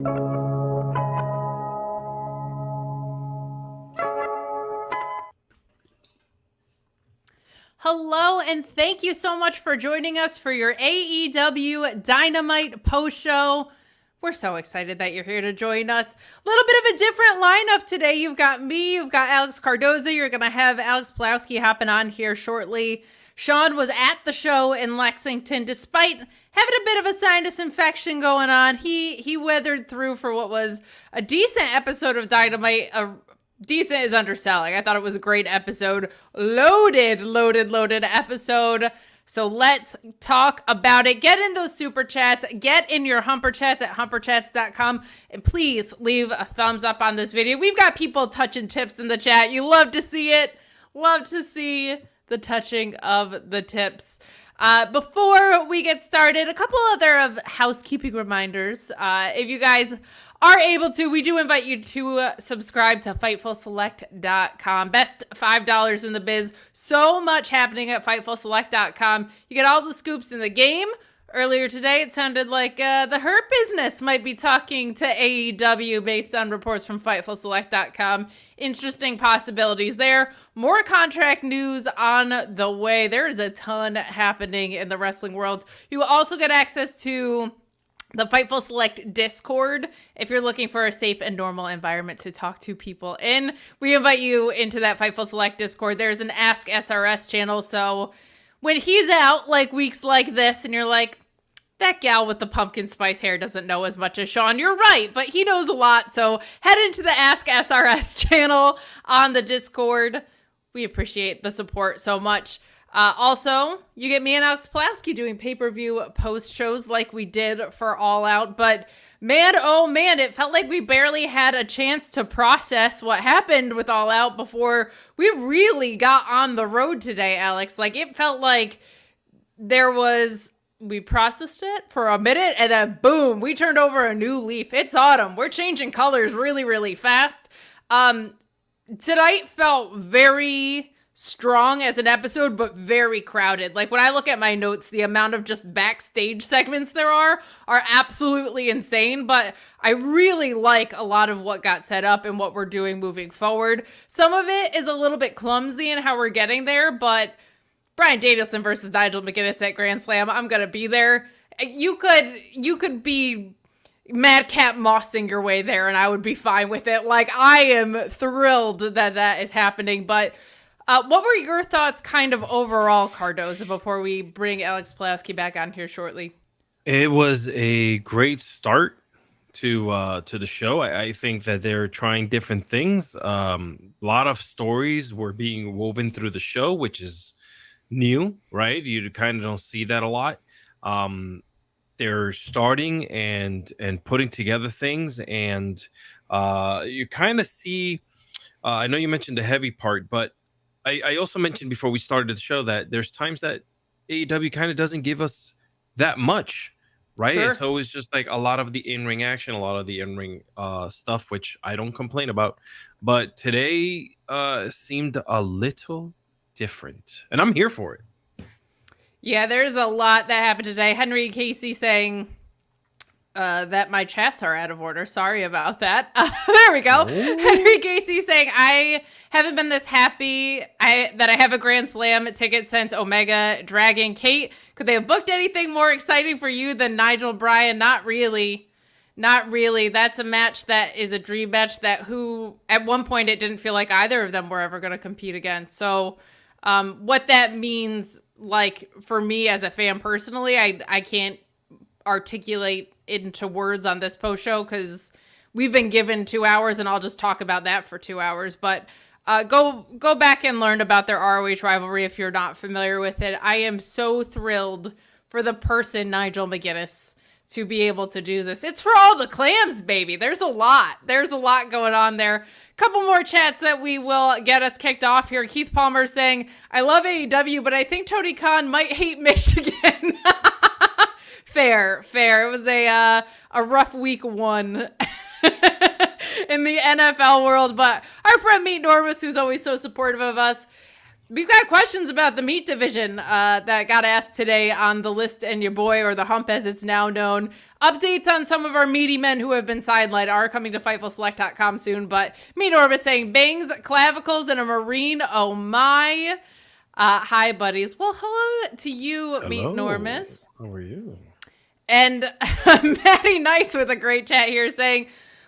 Hello, and thank you so much for joining us for your AEW Dynamite post-show. We're so excited that you're here to join us. A little bit of a different lineup today. You've got me, you've got Alex Cardoza. You're going to have Alex Pulowski hopping on here shortly. Sean was at the show in Lexington. Despite having a bit of a sinus infection going on, he weathered through for what was a decent episode of Dynamite. Decent is underselling. I thought it was a great episode. Loaded episode. So let's talk about it. Get in those super chats. Get in your Humper Chats at humperchats.com. And please leave a thumbs up on this video. We've got people touching tips in the chat. You love to see it. Love to see the touching of the tips. Before we get started, a couple other housekeeping reminders. If you guys are able to, we do invite you to subscribe to FightfulSelect.com. Best $5 in the biz. So much happening at FightfulSelect.com. You get all the scoops in the game. Earlier today, it sounded like the Hurt Business might be talking to AEW based on reports from FightfulSelect.com. Interesting possibilities there. More contract news on the way. There is a ton happening in the wrestling world. You will also get access to the Fightful Select Discord if you're looking for a safe and normal environment to talk to people in. We invite you into that Fightful Select Discord. There's an Ask SRS channel, so when he's out, like weeks like this, and you're like, that gal with the pumpkin spice hair doesn't know as much as Sean, you're right, but he knows a lot, so head into the Ask SRS channel on the Discord. We appreciate the support so much. Also, you get me and Alex Pulowski doing pay-per-view post shows like we did for All Out, but man, oh man, it felt like we barely had a chance to process what happened with All Out before we really got on the road today, Alex. Like, it felt like we processed it for a minute, and then boom, we turned over a new leaf. It's autumn. We're changing colors really, really fast. Tonight felt very strong as an episode, but very crowded. Like, when I look at my notes, the amount of just backstage segments there are absolutely insane, but I really like a lot of what got set up and what we're doing moving forward. Some of it is a little bit clumsy in how we're getting there, but Bryan Danielson versus Nigel McGuinness at Grand Slam, I'm gonna be there. You could be Madcap Mossing your way there, and I would be fine with it. Like, I am thrilled that is happening, but what were your thoughts kind of overall, Cardoza, before we bring Alex Pulowski back on here shortly? It was a great start to the show. I think that they're trying different things. A lot of stories were being woven through the show, which is new, right? You kind of don't see that a lot. They're starting and putting together things, and you kind of see, I know you mentioned the heavy part, but I also mentioned before we started the show that there's times that AEW kind of doesn't give us that much, right? Sure. It's always just like a lot of the in-ring action, a lot of the in-ring stuff, which I don't complain about. But today seemed a little different, and I'm here for it. Yeah, there's a lot that happened today. Henry Casey saying that my chats are out of order. Sorry about that. There we go. Oh. Henry Casey saying, I haven't been this happy that I have a Grand Slam ticket since Omega Dragon. Kate, could they have booked anything more exciting for you than Nigel Bryan? Not really. Not really. That's a match that is a dream match that at one point it didn't feel like either of them were ever going to compete again. So what that means, like, for me as a fan personally, I can't articulate into words on this post show because we've been given 2 hours and I'll just talk about that for 2 hours. But go back and learn about their ROH rivalry if you're not familiar with it. I am so thrilled for the person Nigel McGuinness to be able to do this. It's for all the clams, baby. There's a lot going on there. Couple more chats that we will get us kicked off here. Keith Palmer saying, I love AEW, but I think Tony Khan might hate Michigan. Fair. It was a rough week one in the NFL world, but our friend Meet Normus, who's always so supportive of us, We've got questions about the meat division that got asked today on the List and Your Boy, or the Hump as it's now known. Updates on some of our meaty men who have been sidelined are coming to FightfulSelect.com soon, but me Norma saying bangs, clavicles, and a marine. Oh my. Hi, buddies. Well, hello to you, Meet Normus. How are you? And Maddie Nice with a great chat here saying,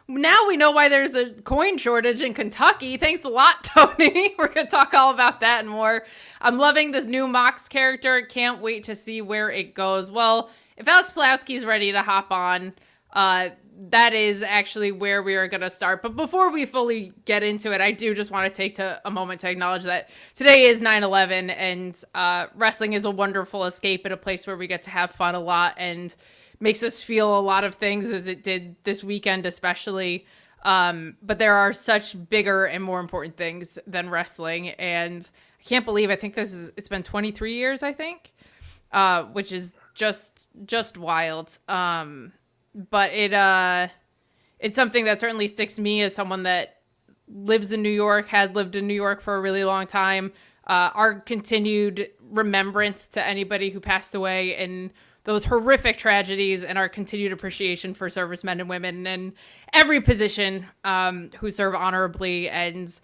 now we know why there's a coin shortage in Kentucky. Thanks a lot, Tony. We're going to talk all about that and more. I'm loving this new Mox character. Can't wait to see where it goes. Well, if Alex Pulaski's ready to hop on, that is actually where we are going to start. But before we fully get into it, I do just want to take a moment to acknowledge that today is 9/11, and wrestling is a wonderful escape and a place where we get to have fun a lot, and makes us feel a lot of things, as it did this weekend especially. But there are such bigger and more important things than wrestling. And I can't believe, I think it's been 23 years, I think, which is just wild. But it's something that certainly sticks to me as someone that lives in New York, had lived in New York for a really long time. Our continued remembrance to anybody who passed away in those horrific tragedies, and our continued appreciation for servicemen and women in every position who serve honorably and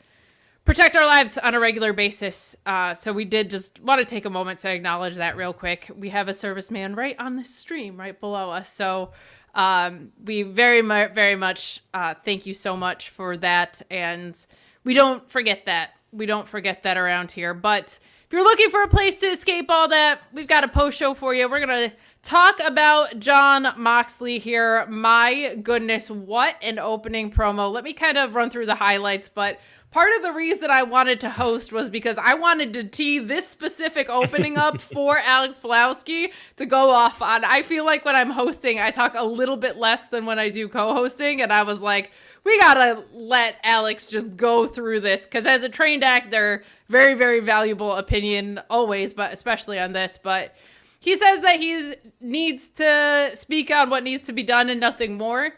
protect our lives on a regular basis. So we did just want to take a moment to acknowledge that real quick. We have a serviceman right on this stream, right below us. So we very much thank you so much for that. And we don't forget that. We don't forget that around here. But if you're looking for a place to escape all that, we've got a post show for you. We're going to talk about Jon Moxley here. My goodness, what an opening promo. Let me kind of run through the highlights, but part of the reason I wanted to host was because I wanted to tee this specific opening up for Alex Pulaski to go off on. I feel like when I'm hosting, I talk a little bit less than when I do co-hosting, and I was like, we gotta let Alex just go through this, because as a trained actor, very, very valuable opinion always, but especially on this. But he says that he needs to speak on what needs to be done and nothing more.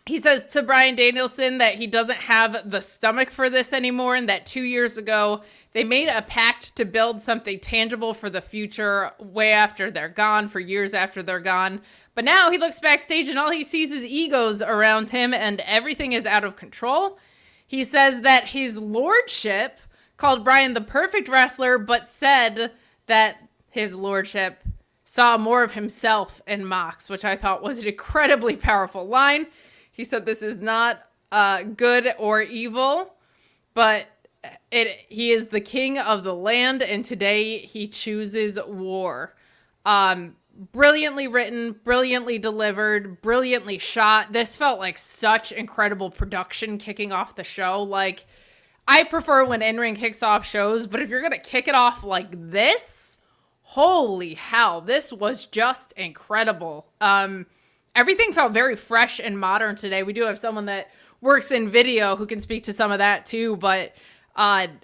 He says to Bryan Danielson that he doesn't have the stomach for this anymore, and that 2 years ago they made a pact to build something tangible for the future way after they're gone, for years after they're gone. But now he looks backstage and all he sees is egos around him, and everything is out of control. He says that his lordship called Bryan the perfect wrestler, but said that his lordship saw more of himself in Mox, which I thought was an incredibly powerful line. He said this is not good or evil, but he is the king of the land, and today he chooses war. Brilliantly written, brilliantly delivered, brilliantly shot. This felt like such incredible production kicking off the show. Like, I prefer when in-ring kicks off shows, but if you're going to kick it off like this, holy hell, this was just incredible. Everything felt very fresh and modern today. We do have someone that works in video who can speak to some of that too, but I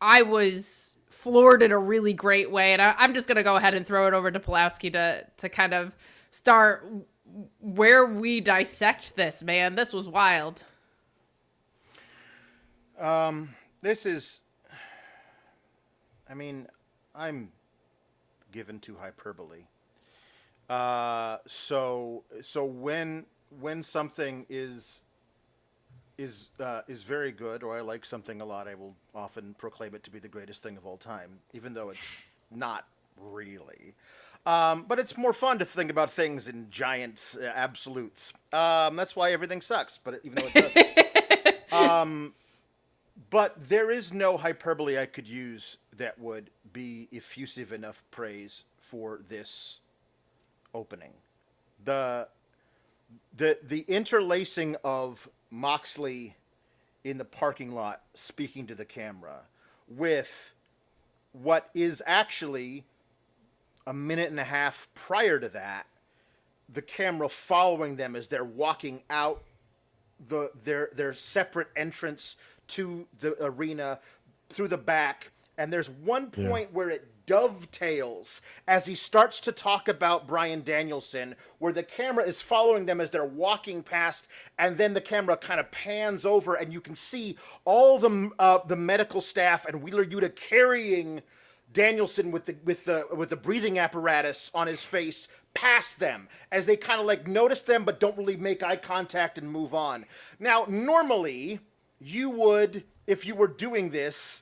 was floored in a really great way, and I'm just going to go ahead and throw it over to Pulaski to kind of start where we dissect this, man. This was wild. This is, I mean, I'm given to hyperbole. So when something is very good, or I like something a lot, I will often proclaim it to be the greatest thing of all time, even though it's not really. But it's more fun to think about things in giant absolutes. That's why everything sucks, but even though it does. But there is no hyperbole I could use that would be effusive enough praise for this opening. The interlacing of Moxley in the parking lot speaking to the camera with what is actually a minute and a half prior to that, the camera following them as they're walking out their separate entrance to the arena through the back, and there's one point where it dovetails as he starts to talk about Bryan Danielson, where the camera is following them as they're walking past, and then the camera kind of pans over, and you can see all the medical staff and Wheeler Yuta carrying Danielson with the breathing apparatus on his face past them as they kind of like notice them but don't really make eye contact and move on. Now, normally you would, if you were doing this,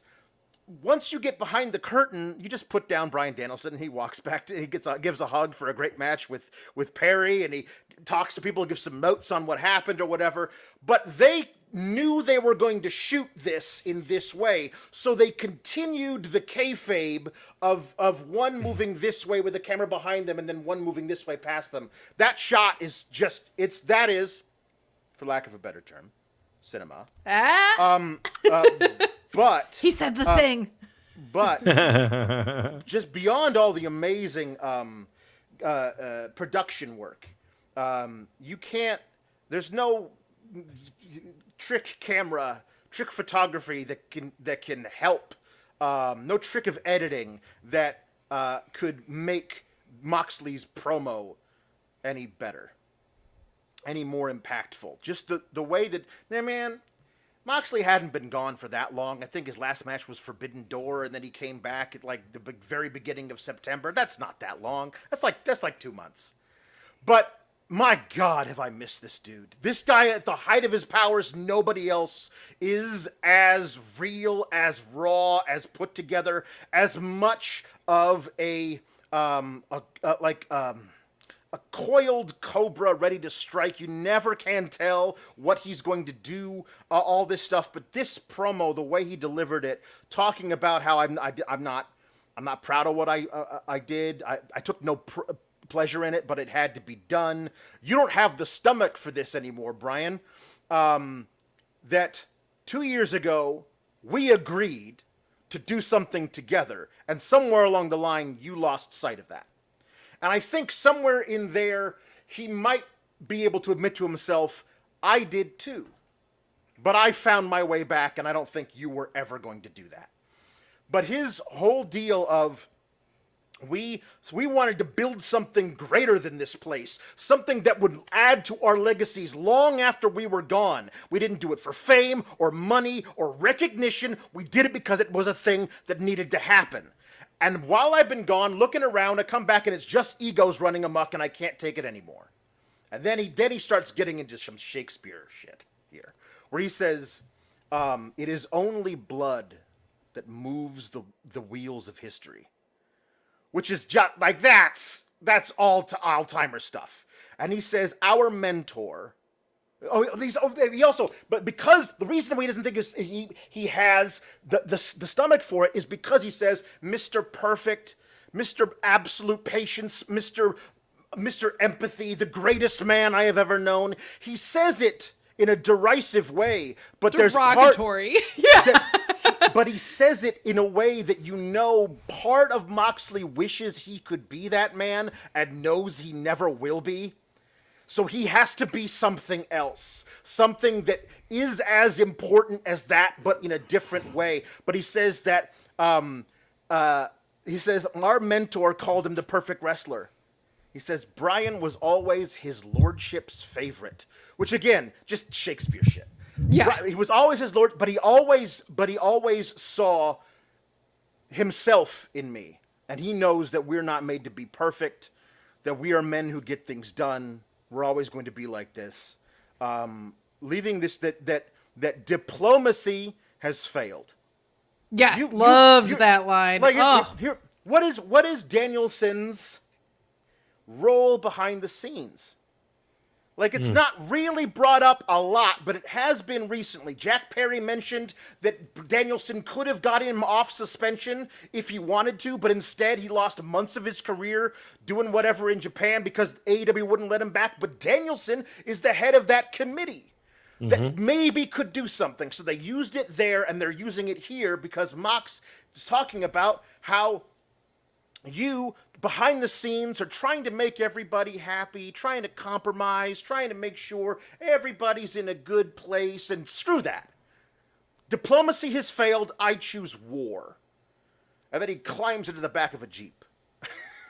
once you get behind the curtain, you just put down Bryan Danielson and he walks back to, he gives a hug for a great match with Perry, and he talks to people, gives some notes on what happened or whatever. But they knew they were going to shoot this in this way, so they continued the kayfabe of one moving this way with the camera behind them and then one moving this way past them. That shot is just, that is, for lack of a better term, cinema. But he said the thing. But just beyond all the amazing production work, you can't. There's no trick photography that can help. No trick of editing that could make Moxley's promo any better, any more impactful. Just the way that, man, Moxley hadn't been gone for that long. I think his last match was Forbidden Door, and then he came back at like the very beginning of September. That's not that long. That's like 2 months. But my God, have I missed this dude. This guy at the height of his powers, nobody else is as real, as raw, as put together, as much of a coiled cobra ready to strike. You never can tell what he's going to do, all this stuff. But this promo, the way he delivered it, talking about how I'm not proud of what I did. I took no pleasure in it, but it had to be done. You don't have the stomach for this anymore, Bryan. That 2 years ago, we agreed to do something together, and somewhere along the line, you lost sight of that. And I think somewhere in there, he might be able to admit to himself, I did too. But I found my way back, and I don't think you were ever going to do that. But his whole deal of, we wanted to build something greater than this place, something that would add to our legacies long after we were gone. We didn't do it for fame or money or recognition. We did it because it was a thing that needed to happen. And while I've been gone, looking around, I come back and it's just egos running amok, and I can't take it anymore. And then he starts getting into some Shakespeare shit here, where he says, "It is only blood that moves the wheels of history," which is just like that's all-timer stuff. And he says, "Our mentor." He also, but because the reason why he doesn't think he has the stomach for it is because he says, Mr. Perfect, Mr. Absolute Patience, Mr. Empathy, the greatest man I have ever known. He says it in a derisive way, but derogatory. But he says it in a way that part of Moxley wishes he could be that man and knows he never will be. So he has to be something else, something that is as important as that, but in a different way. But he says that, our mentor called him the perfect wrestler. He says, Bryan was always his lordship's favorite, which again, just Shakespeare shit. Yeah. He was always his lord, but he always saw himself in me. And he knows that we're not made to be perfect, that we are men who get things done. We're always going to be like this. Leaving this, that diplomacy has failed. Yes, loved that line. What is Danielson's role behind the scenes? Like, it's not really brought up a lot, but it has been recently. Jack Perry mentioned that Danielson could have got him off suspension if he wanted to, but instead he lost months of his career doing whatever in Japan because AEW wouldn't let him back. But Danielson is the head of that committee that maybe could do something. So they used it there, and they're using it here because Mox is talking about how you, behind the scenes, are trying to make everybody happy, trying to compromise, trying to make sure everybody's in a good place, and screw that. Diplomacy has failed. I choose war. and then he climbs into the back of a Jeep.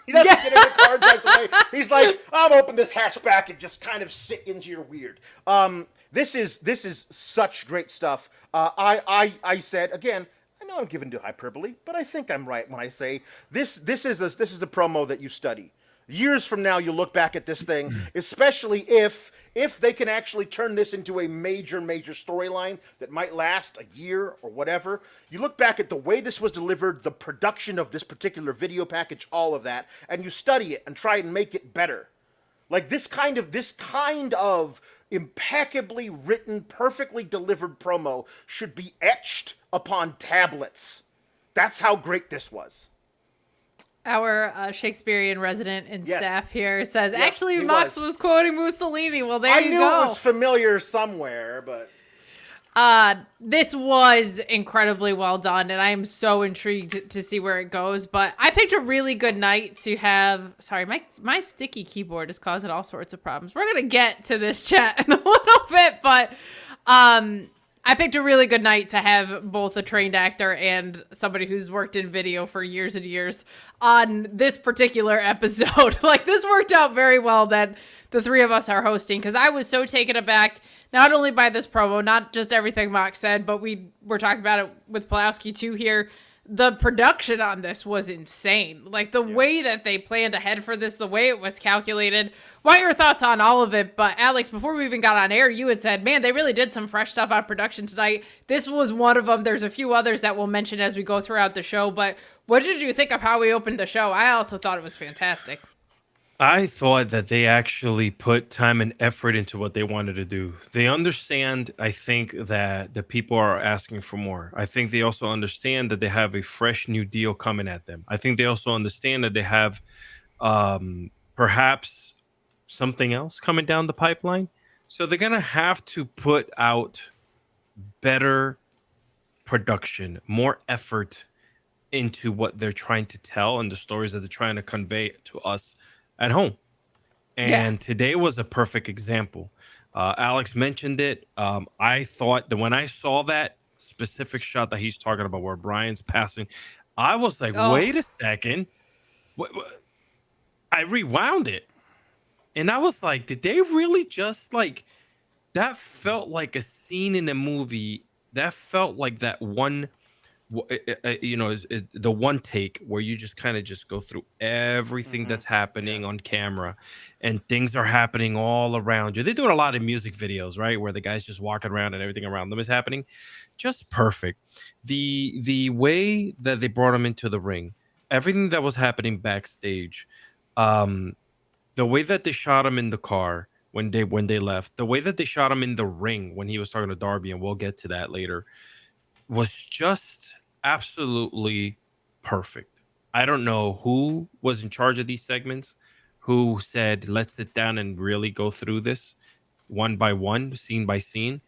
He doesn't get in the car and drives away. He's like, I'm open this hatchback and just kind of sit into your weird. This is such great stuff. I said again, I know I'm given to hyperbole, but I think I'm right when I say this is a promo that you study. Years from now, you'll look back at this thing, especially if they can actually turn this into a major storyline that might last a year or whatever. You look back at the way this was delivered, the production of this particular video package, all of that, and you study it and try and make it better. Like this kind of impeccably written, perfectly delivered promo should be etched upon tablets. That's how great this was. Our Shakespearean resident and Yes. staff here says, Yep, actually, he Mox was. was quoting Mussolini. Well, there I you knew go. it was familiar somewhere, but This was incredibly well done, and I am so intrigued to see where it goes. But I picked a really good night to have. Sorry, my sticky keyboard is causing all sorts of problems. We're gonna get to this chat in a little bit, but I picked a really good night to have both a trained actor and somebody who's worked in video for years and years on this particular episode. Like, this worked out very well that the three of us are hosting, because I was so taken aback, not only by this promo, not just everything Mox said, but we were talking about it with Pulowski too here. The production on this was insane. Like, the way that they planned ahead for this, the way it was calculated. What are your thoughts on all of it? But Alex, before we even got on air, you had said, man, they really did some fresh stuff on production tonight. This was one of them. There's a few others that we'll mention as we go throughout the show. But what did you think of how we opened the show? I also thought it was fantastic. I thought that they actually put time and effort into what they wanted to do. They understand, I think, that the people are asking for more. I think they also understand that they have a fresh new deal coming at them. I think they also understand that they have perhaps something else coming down the pipeline. So they're going to have to put out better production, more effort into what they're trying to tell and the stories that they're trying to convey to us at home. And today was a perfect example. Alex mentioned it. I thought that when I saw that specific shot that he's talking about where Brian's passing, I was like, wait a second. I rewound it. And I was like, did they really just like, that felt like a scene in a movie. That felt like that one, the one take where you just kind of just go through everything that's happening on camera, and things are happening all around you. They do it a lot in music videos, right, where the guy's just walking around and everything around them is happening. Just perfect. The way that they brought him into the ring, everything that was happening backstage, the way that they shot him in the car when they left, the way that they shot him in the ring when he was talking to Darby, and we'll get to that later, was just absolutely perfect. I don't know who was in charge of these segments, who said, let's sit down and really go through this one by one, scene by scene.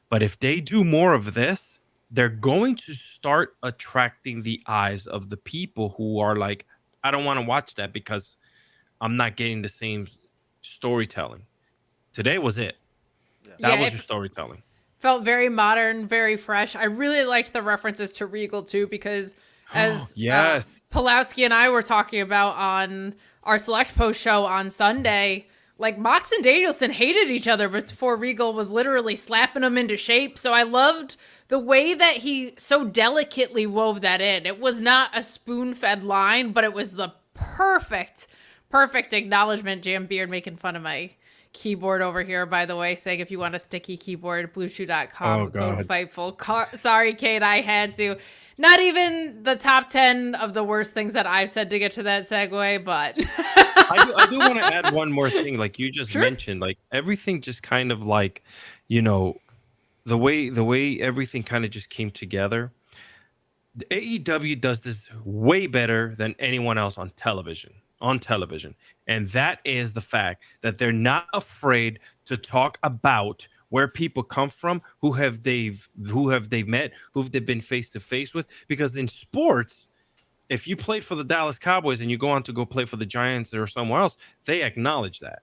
But if they do more of this, they're going to start attracting the eyes of the people who are like, I don't want to watch that because I'm not getting the same storytelling. Today was it. That was your storytelling. Felt very modern, very fresh. I really liked the references to Regal too, because as Pulowski and I were talking about on our Select Post show on Sunday, like Mox and Danielson hated each other before Regal was literally slapping them into shape. So I loved the way that he so delicately wove that in. It was not a spoon-fed line, but it was the perfect acknowledgement. Jam Beard making fun of my keyboard over here, by the way, saying if you want a sticky keyboard, bluechew.com, code Fightful. Sorry, Kate, I had to. Not even the top 10 of the worst things that I've said to get to that segue, but I do want to add one more thing. Like you just mentioned, like everything just kind of like, the way everything kind of just came together. The AEW does this way better than anyone else on television. And that is the fact that they're not afraid to talk about where people come from, who have they met, who they've been face to face with. Because in sports, if you played for the Dallas Cowboys and you go on to go play for the Giants or somewhere else, they acknowledge that.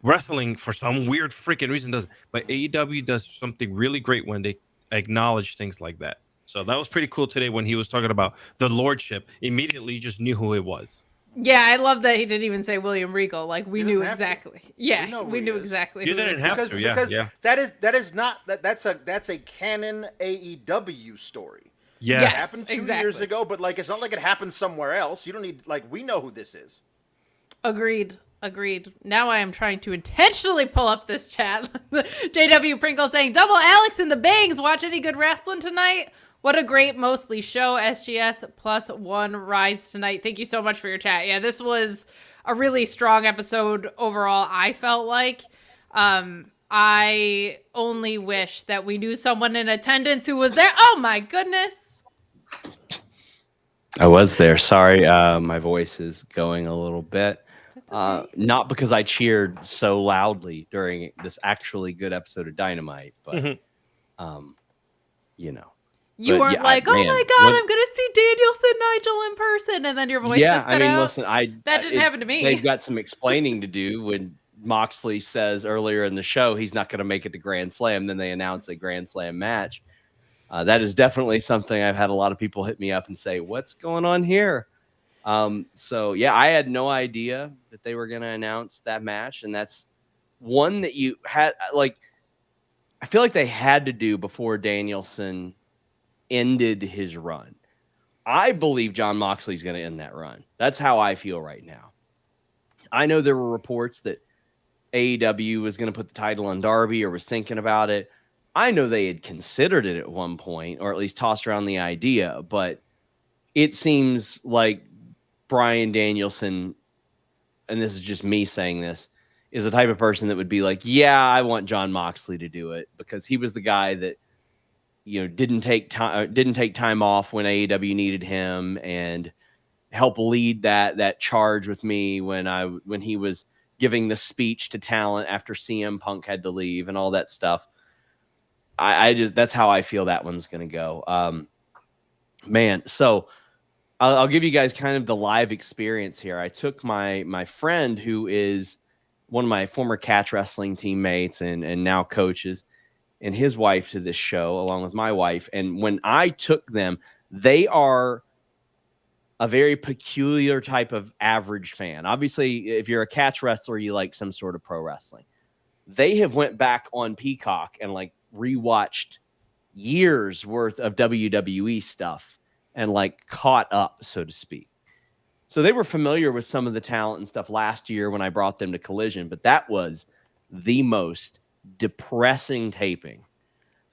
Wrestling, for some weird freaking reason, doesn't. But AEW does something really great when they acknowledge things like that. So that was pretty cool today when he was talking about the lordship. Immediately, you just knew who it was. Yeah, I love that he didn't even say William Regal. Like we He knew doesn't have to. exactly. Yeah, We know who we he knew is. exactly. You who didn't this have is. to. Yeah, because yeah. that's not that's a canon AEW story. It Yes. happened 2 exactly. years ago, but like it's not like it happened somewhere else. You don't need we know who this is. Agreed. Now I am trying to intentionally pull up this chat. JW Pringle saying, "Double Alex and the Bangs. Watch any good wrestling tonight? What a great mostly show. SGS +1 rides tonight." Thank you so much for your chat. Yeah, this was a really strong episode overall. I felt like. I only wish that we knew someone in attendance who was there. Oh my goodness. I was there. Sorry, my voice is going a little bit. Okay. Not because I cheered so loudly during this actually good episode of Dynamite, but you know. You But weren't yeah, like, oh man, my God, what- I'm going to see Danielson Nigel in person. And then your voice yeah, just cut I mean, out. listen, That didn't happen to me. They've got some explaining to do when Moxley says earlier in the show he's not going to make it to Grand Slam. Then they announce a Grand Slam match. That is definitely something I've had a lot of people hit me up and say, what's going on here? So yeah, I had no idea that they were going to announce that match. And that's one that you had, like, I feel like they had to do before Danielson ended his run. I believe Jon Moxley's going to end that run. That's how I feel right now. I know there were reports that AEW was going to put the title on Darby or was thinking about it. I know they had considered it at one point, or at least tossed around the idea, but it seems like Bryan Danielson, and this is just me saying this, is the type of person that would be like, yeah, I want Jon Moxley to do it, because he was the guy that, you know, didn't take time off when AEW needed him and help lead that charge with me when he was giving the speech to talent after CM Punk had to leave and all that stuff. I just, that's how I feel that one's going to go. Man, so I'll give you guys kind of the live experience here. I took my friend, who is one of my former catch wrestling teammates and now coaches, and his wife to this show, along with my wife. And when I took them, they are a very peculiar type of average fan. Obviously, if you're a catch wrestler, you like some sort of pro wrestling. They have went back on Peacock and like rewatched years worth of WWE stuff and like caught up, so to speak. So they were familiar with some of the talent and stuff last year when I brought them to Collision, but that was the most depressing taping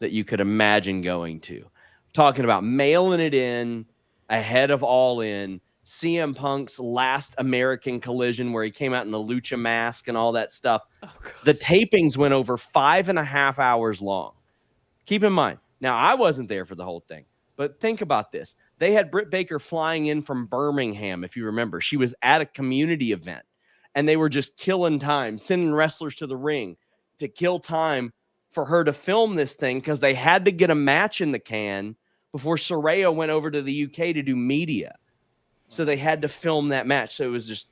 that you could imagine going to. Talking about mailing it in ahead of All In, CM Punk's last American Collision where he came out in the lucha mask and all that stuff. Oh, God. The tapings went over 5.5 hours long. Keep in mind, now I wasn't there for the whole thing, but think about this. They had Britt Baker flying in from Birmingham, if you remember. She was at a community event, and they were just killing time, sending wrestlers to the ring to kill time for her to film this thing because they had to get a match in the can before Saraya went over to the UK to do media. So they had to film that match. So it was just,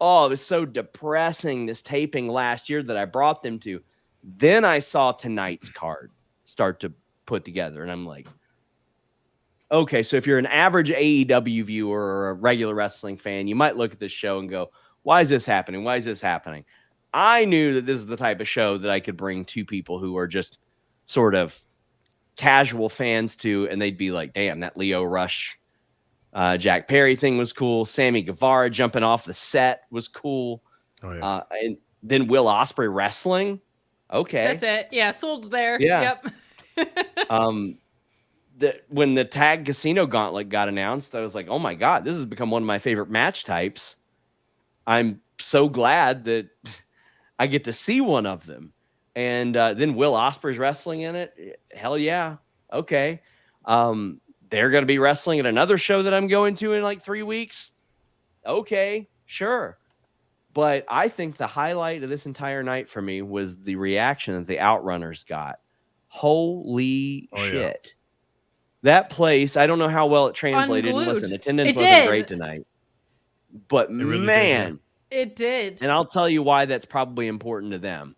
it was so depressing, this taping last year that I brought them to. Then I saw tonight's card start to put together, and I'm like, okay, so if you're an average AEW viewer or a regular wrestling fan, you might look at this show and go, why is this happening? Why is this happening? I knew that this is the type of show that I could bring two people who are just sort of casual fans to, and they'd be like, damn, that Leo Rush, Jack Perry thing was cool. Sammy Guevara jumping off the set was cool. Oh, yeah. And then Will Ospreay wrestling. Okay. That's it. Yeah, sold there. Yeah. Yep. When the Tag Casino Gauntlet got announced, I was like, oh my God, this has become one of my favorite match types. I'm so glad that I get to see one of them. And then Will Ospreay's wrestling in it. Hell yeah. Okay. They're going to be wrestling at another show that I'm going to in like 3 weeks. Okay, sure. But I think the highlight of this entire night for me was the reaction that the Outrunners got. Holy shit. Yeah. That place, I don't know how well it translated. Unglued. Listen, attendance It wasn't did. great tonight. But really man, it did. And I'll tell you why that's probably important to them.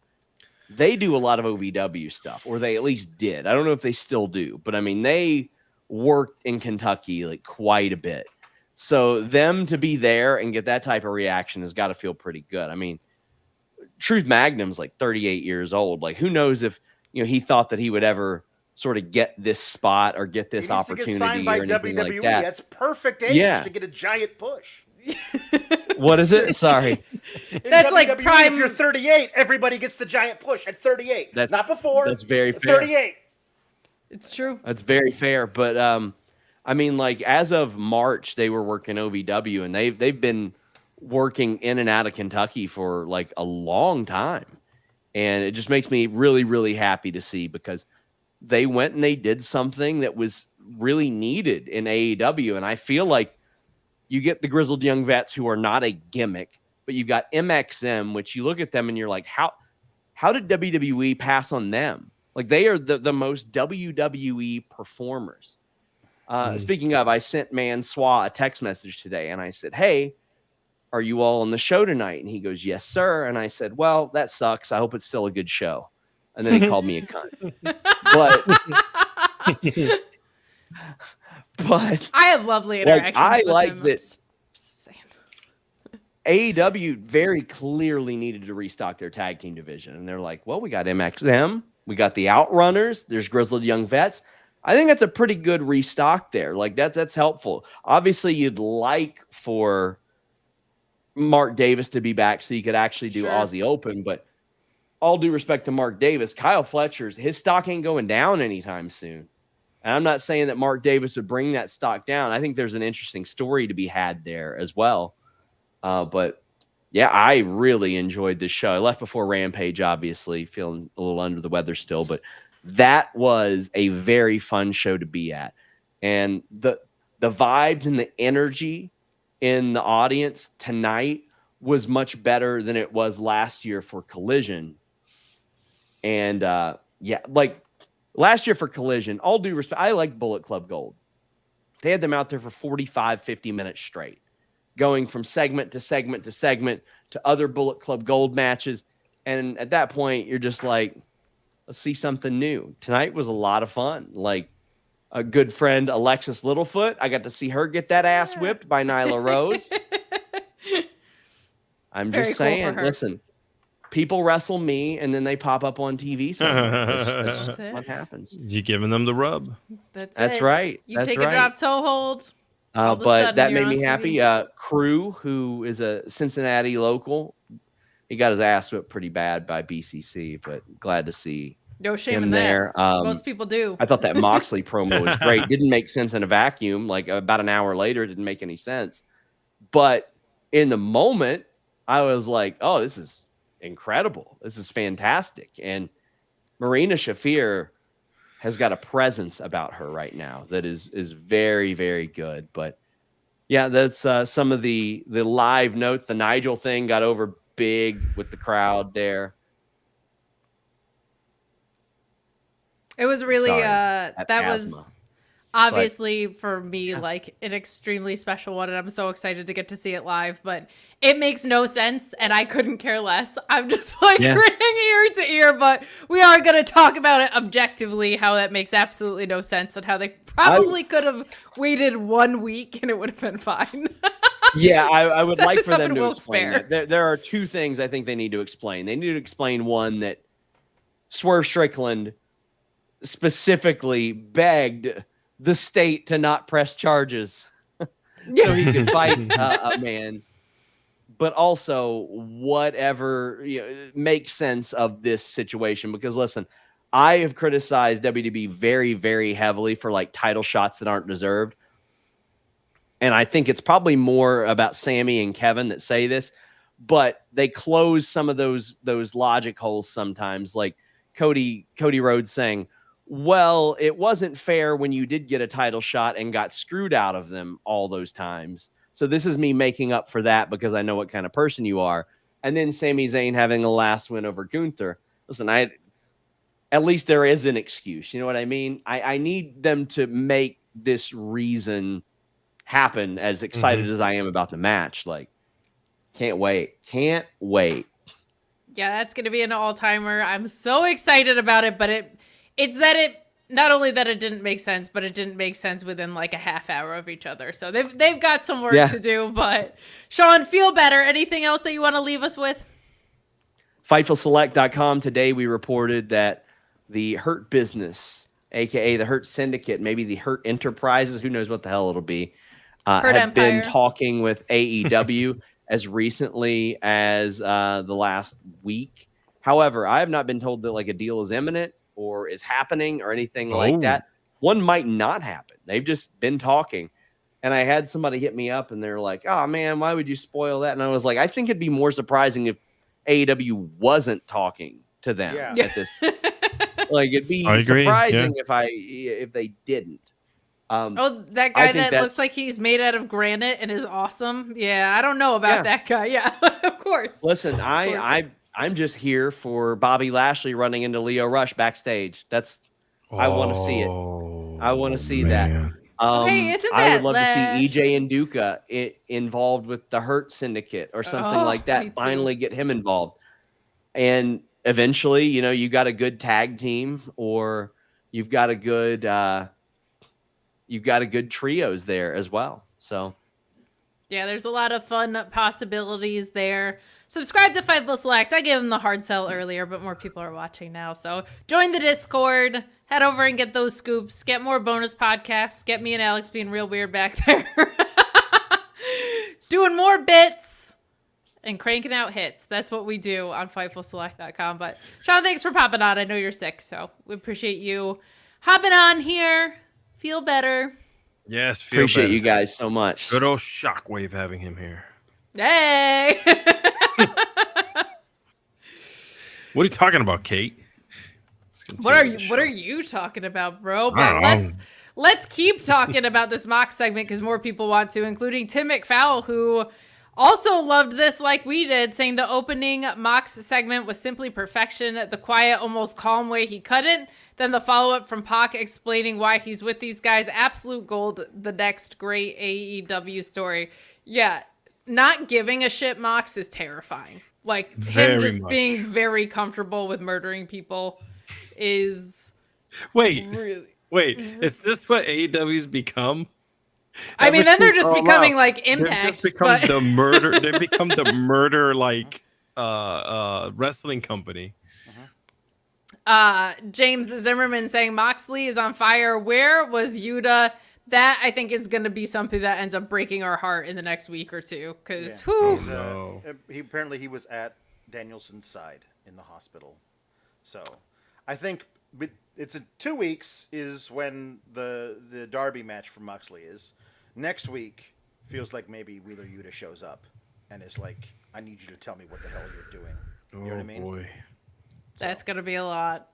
They do a lot of OVW stuff, or they at least did. I don't know if they still do, but I mean, they worked in Kentucky like quite a bit. So them to be there and get that type of reaction has got to feel pretty good. I mean, Truth Magnum's like 38 years old. Like, who knows if, he thought that he would ever sort of get this spot or get this opportunity to get signed by or anything WWE. like that. That's perfect age to get a giant push. What is it? Sorry. That's WWE, like prime. If you're 38, everybody gets the giant push at 38. Not before. That's very fair. 38. It's true. That's very fair. But I mean, like, as of March, they were working OVW, and they've been working in and out of Kentucky for like a long time. And it just makes me really, really happy to see, because they went and they did something that was really needed in AEW. And I feel like you get the grizzled young vets who are not a gimmick, but you've got MXM, which you look at them and you're like, how did WWE pass on them? Like, they are the most WWE performers. Speaking of, I sent Mansois a text message today, and I said, hey, are you all on the show tonight? And he goes, yes, sir. And I said, well, that sucks. I hope it's still a good show. And then he called me a cunt. But I have lovely interactions. I with like him. that. Just saying. AEW very clearly needed to restock their tag team division. And they're like, well, we got MXM. We got the Outrunners. There's Grizzled Young Vets. I think that's a pretty good restock there. Like, that's helpful. Obviously, you'd like for Mark Davis to be back so you could actually do Aussie Open. But all due respect to Mark Davis, Kyle Fletcher's, his stock ain't going down anytime soon. And I'm not saying that Mark Davis would bring that stock down. I think there's an interesting story to be had there as well. But yeah, I really enjoyed this show. I left before Rampage, obviously, feeling a little under the weather still, but that was a very fun show to be at. And the vibes and the energy in the audience tonight was much better than it was last year for Collision. And like last year for Collision, all due respect, I like Bullet Club Gold. They had them out there for 45, 50 minutes straight, going from segment to segment to segment to other Bullet Club Gold matches. And at that point, you're just like, let's see something new. Tonight was a lot of fun. Like, a good friend, Alexis Littlefoot, I got to see her get that ass whipped by Nyla Rose. I'm just saying, listen, people wrestle me and then they pop up on TV somewhere. That's just what happens. You giving them the rub. That's right. You take a drop toe hold. But that made me happy. Crew, who is a Cincinnati local, he got his ass whipped pretty bad by BCC, but glad to see no shame him in there. That. Most people do. I thought that Moxley promo was great. Didn't make sense in a vacuum. Like, about an hour later, it didn't make any sense. But in the moment, I was like, oh, this is incredible. This is fantastic. And Marina Shafir has got a presence about her right now that is very, very good. But yeah, that's some of the live notes. The Nigel thing got over big with the crowd there. It was really that was obviously for me like an extremely special one, and I'm so excited to get to see it live, but it makes no sense and I couldn't care less. I'm just like grinning ear to ear, but we are going to talk about it objectively, how that makes absolutely no sense and how they probably could have waited 1 week and it would have been fine. Yeah, I would like for them to explain that. There are two things I think they need to explain. They need to explain, one, that Swerve Strickland specifically begged the state to not press charges so he could fight a man, but also whatever makes sense of this situation. Because listen, I have criticized WWE very, very heavily for like title shots that aren't deserved. And I think it's probably more about Sammy and Kevin that say this, but they close some of those logic holes sometimes, like Cody Rhodes saying, well, it wasn't fair when you did get a title shot and got screwed out of them all those times. So this is me making up for that because I know what kind of person you are. And then Sami Zayn having the last win over Gunther. Listen, at least there is an excuse. You know what I mean? I need them to make this reason happen, as excited as I am about the match. Like, can't wait. Yeah, that's going to be an all-timer. I'm so excited about it, but it's that not only that it didn't make sense, but it didn't make sense within like a half hour of each other. So they've got some work to do. But Sean, feel better. Anything else that you want to leave us with? FightfulSelect.com. Today we reported that the Hurt Business, aka the Hurt Syndicate, maybe the Hurt Enterprises, who knows what the hell it'll be, have been talking with AEW as recently as the last week. However, I have not been told that like a deal is imminent or is happening or anything like that. One might not happen. They've just been talking. And I had somebody hit me up and they're like, oh man, why would you spoil that? And I was like, I think it'd be more surprising if AEW wasn't talking to them at this point. Like it'd be surprising if they didn't. That guy that looks like he's made out of granite and is awesome. Yeah, I don't know about that guy. Yeah, of course. Listen, I'm just here for Bobby Lashley running into Leo Rush backstage. I want to see it. I want to see that. Hey, isn't that I would love to see EJ and Duca involved with the Hurt Syndicate or something like that. Finally get him involved. And eventually, you got a good tag team or you've got a good trios there as well. So yeah, there's a lot of fun possibilities there. Subscribe to Fightful Select. I gave them the hard sell earlier, but more people are watching now. So join the Discord. Head over and get those scoops. Get more bonus podcasts. Get me and Alex being real weird back there. Doing more bits and cranking out hits. That's what we do on FightfulSelect.com. But Sean, thanks for popping on. I know you're sick, so we appreciate you hopping on here. Feel better. Yes, feel appreciate better. You guys so much. Good old Shockwave having him here. Hey! What are you talking about, Kate? What are you talking about, bro? But let's keep talking about this Mox segment because more people want to, including Tim McFowle, who also loved this like we did, saying the opening Mox segment was simply perfection. The quiet, almost calm way he cut it. Then the follow-up from Pac explaining why he's with these guys. Absolute gold. The next great AEW story. Yeah, not giving a shit Mox is terrifying. Like him just being very comfortable with murdering people is really... Wait, is this what AEW's become? I mean, then they're just becoming like Impact. They've just become the murder. They become the murder like wrestling company. James Zimmerman saying Moxley is on fire. Where was Yuta? That I think is going to be something that ends up breaking our heart in the next week or two. Because he was at Danielson's side in the hospital. So I think it's 2 weeks is when the Darby match for Moxley is. Next week feels like maybe Wheeler Yuta shows up and is like, I need you to tell me what the hell you're doing. You know what I mean? Boy. That's going to be a lot.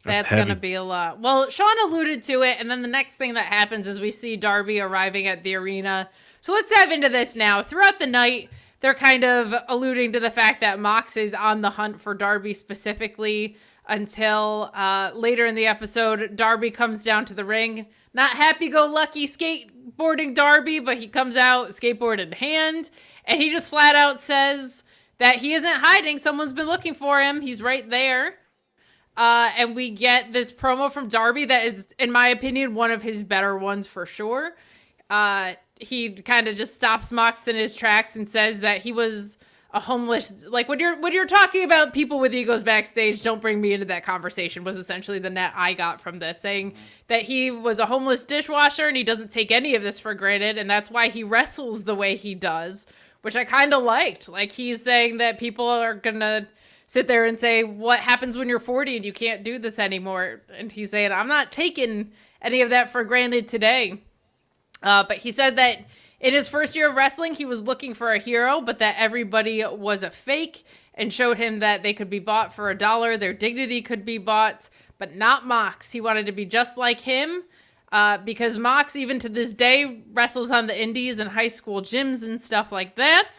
That's going to be a lot. Well, Sean alluded to it, and then the next thing that happens is we see Darby arriving at the arena. So let's dive into this now. Throughout the night, they're kind of alluding to the fact that Mox is on the hunt for Darby specifically until later in the episode, Darby comes down to the ring. Not happy-go-lucky skateboarding Darby, but he comes out skateboard in hand, and he just flat out says that he isn't hiding. Someone's been looking for him. He's right there. And we get this promo from Darby that is, in my opinion, one of his better ones for sure. He kind of just stops Mox in his tracks and says that he was a homeless, like when you're talking about people with egos backstage, don't bring me into that conversation, was essentially the net I got from this, saying that he was a homeless dishwasher and he doesn't take any of this for granted, and that's why he wrestles the way he does, which I kind of liked. Like, he's saying that people are gonna sit there and say, what happens when you're 40 and you can't do this anymore? And he's saying, I'm not taking any of that for granted today. But he said that in his first year of wrestling, he was looking for a hero, but that everybody was a fake, and showed him that they could be bought for $1. Their dignity could be bought, but not Mox. He wanted to be just like him, because Mox, even to this day, wrestles on the indies and high school gyms and stuff like that.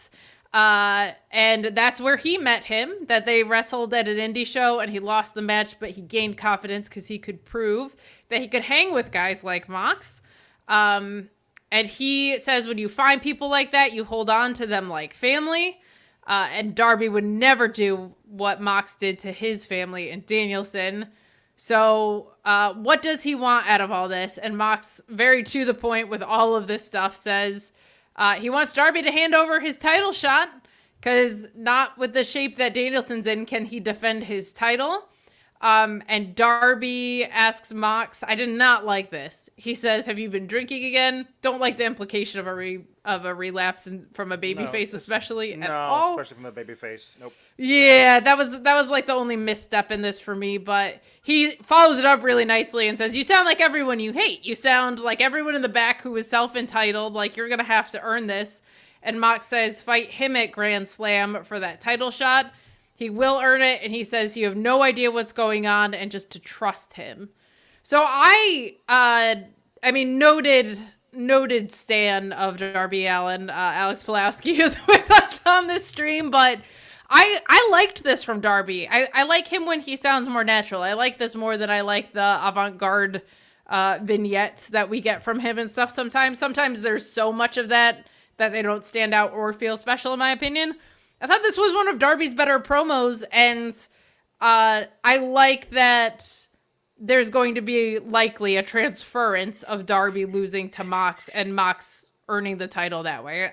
And that's where he met him, that they wrestled at an indie show and he lost the match, but he gained confidence because he could prove that he could hang with guys like Mox. And he says when you find people like that, you hold on to them like family. And Darby would never do what Mox did to his family and Danielson. So what does he want out of all this? And Mox, very to the point with all of this stuff, says he wants Darby to hand over his title shot because not with the shape that Danielson's in can he defend his title. And Darby asks Mox, I did not like this. He says, have you been drinking again? Don't like the implication of a relapse from a babyface, especially at all. Especially from a babyface. Nope. Yeah, that was like the only misstep in this for me, but he follows it up really nicely and says, you sound like everyone you hate. You sound like everyone in the back who is self-entitled, like you're going to have to earn this. And Mox says, fight him at Grand Slam for that title shot. He will earn it, and he says you have no idea what's going on and just to trust him. So I mean, noted stan of Darby Allin, Alex Pulowski is with us on this stream, but I liked this from Darby. I like him when he sounds more natural. I like this more than I like the avant-garde vignettes that we get from him and stuff sometimes. Sometimes there's so much of that they don't stand out or feel special, in my opinion. I thought this was one of Darby's better promos, and I like that there's going to be likely a transference of Darby losing to Mox and Mox earning the title that way.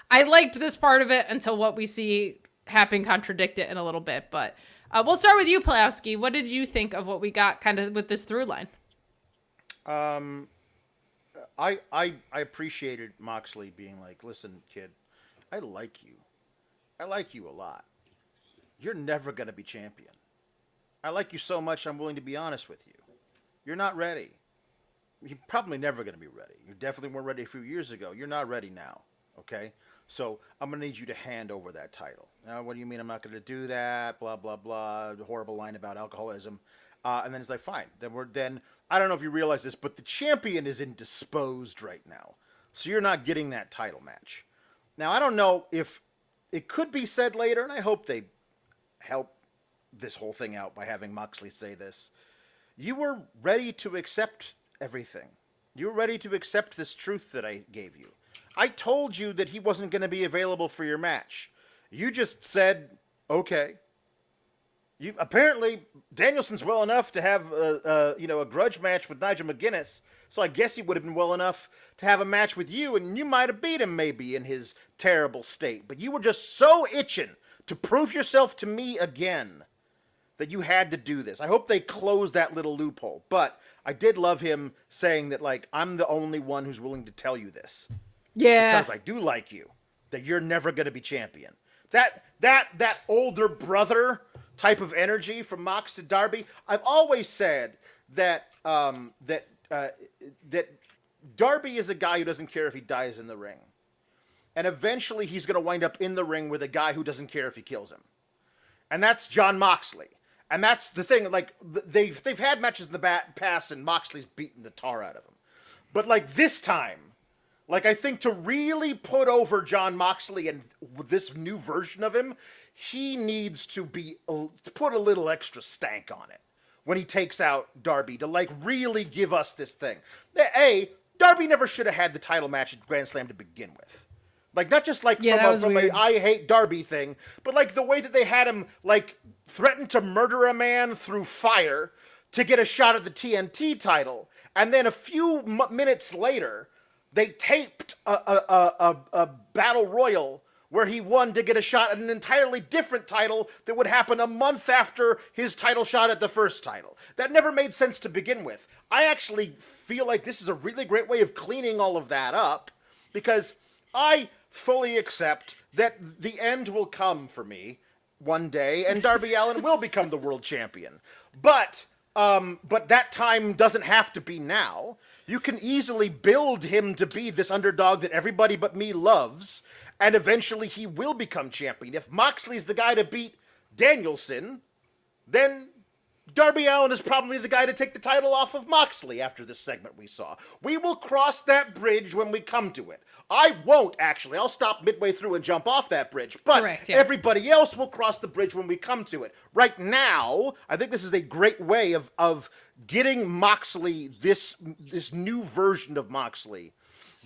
I liked this part of it until what we see happen contradict it in a little bit, but we'll start with you, Pulowski. What did you think of what we got kind of with this through line? I appreciated Moxley being like, listen, kid, I like you. I like you a lot. You're never going to be champion. I like you so much, I'm willing to be honest with you. You're not ready. You're probably never going to be ready. You definitely weren't ready a few years ago. You're not ready now, okay? So I'm going to need you to hand over that title. Now, what do you mean I'm not going to do that? Blah, blah, blah. The horrible line about alcoholism. And then it's like, fine. Then I don't know if you realize this, but the champion is indisposed right now. So you're not getting that title match. Now, I don't know if it could be said later, and I hope they help this whole thing out by having Moxley say this. You were ready to accept everything. You were ready to accept this truth that I gave you. I told you that he wasn't going to be available for your match. You just said, okay. You apparently Danielson's well enough to have a grudge match with Nigel McGuinness. So I guess he would have been well enough to have a match with you, and you might have beat him maybe in his terrible state. But you were just so itching to prove yourself to me again that you had to do this. I hope they close that little loophole. But I did love him saying that, like, I'm the only one who's willing to tell you this. Yeah. Because I do like you. That you're never going to be champion. That older brother type of energy from Mox to Darby. I've always said that that Darby is a guy who doesn't care if he dies in the ring. And eventually he's going to wind up in the ring with a guy who doesn't care if he kills him. And that's Jon Moxley. And that's the thing, like, they've had matches in the past and Moxley's beaten the tar out of him. But, like, this time, like, I think to really put over Jon Moxley and this new version of him, he needs to put a little extra stank on it when he takes out Darby to, like, really give us this thing. Darby never should have had the title match at Grand Slam to begin with. Like, not just, like, from a I hate Darby thing, but, like, the way that they had him, like, threaten to murder a man through fire to get a shot at the TNT title. And then a few minutes later, they taped a battle royal where he won to get a shot at an entirely different title that would happen a month after his title shot at the first title. That never made sense to begin with. I actually feel like this is a really great way of cleaning all of that up, because I fully accept that the end will come for me one day and Darby Allin will become the world champion. But that time doesn't have to be now. You can easily build him to be this underdog that everybody but me loves, and eventually he will become champion. If Moxley's the guy to beat Danielson, then Darby Allin is probably the guy to take the title off of Moxley after this segment we saw. We will cross that bridge when we come to it. I won't, actually. I'll stop midway through and jump off that bridge. But Correct, yeah. Everybody else will cross the bridge when we come to it. Right now, I think this is a great way of getting Moxley, this new version of Moxley,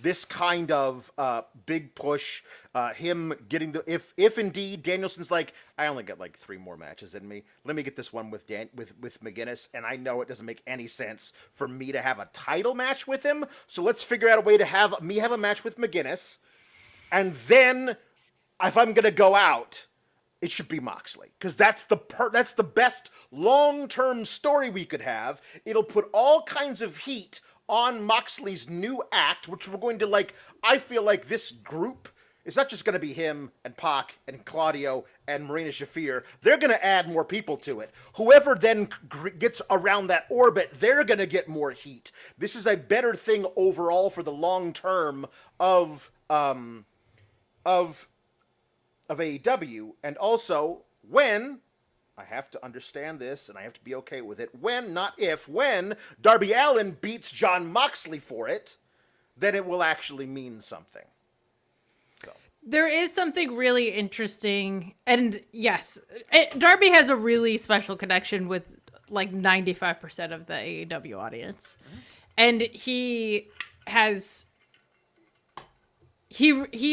this kind of big push, him getting if indeed Danielson's like, I only got like 3 more matches in me. Let me get this one with with McGuinness, and I know it doesn't make any sense for me to have a title match with him. So let's figure out a way to have me have a match with McGuinness, and then if I'm gonna go out, it should be Moxley, because that's the best long-term story we could have. It'll put all kinds of heat on Moxley's new act, which we're going to like. I feel like this group is not just going to be him and Pac and Claudio and Marina Shafir. They're going to add more people to it. Whoever then gets around that orbit, they're going to get more heat. This is a better thing overall for the long term of AEW, and also when, I have to understand this and I have to be okay with it, when, not if, when Darby Allin beats Jon Moxley for it, then it will actually mean something. So. There is something really interesting, and yes, Darby has a really special connection with like 95% of the AEW audience, and he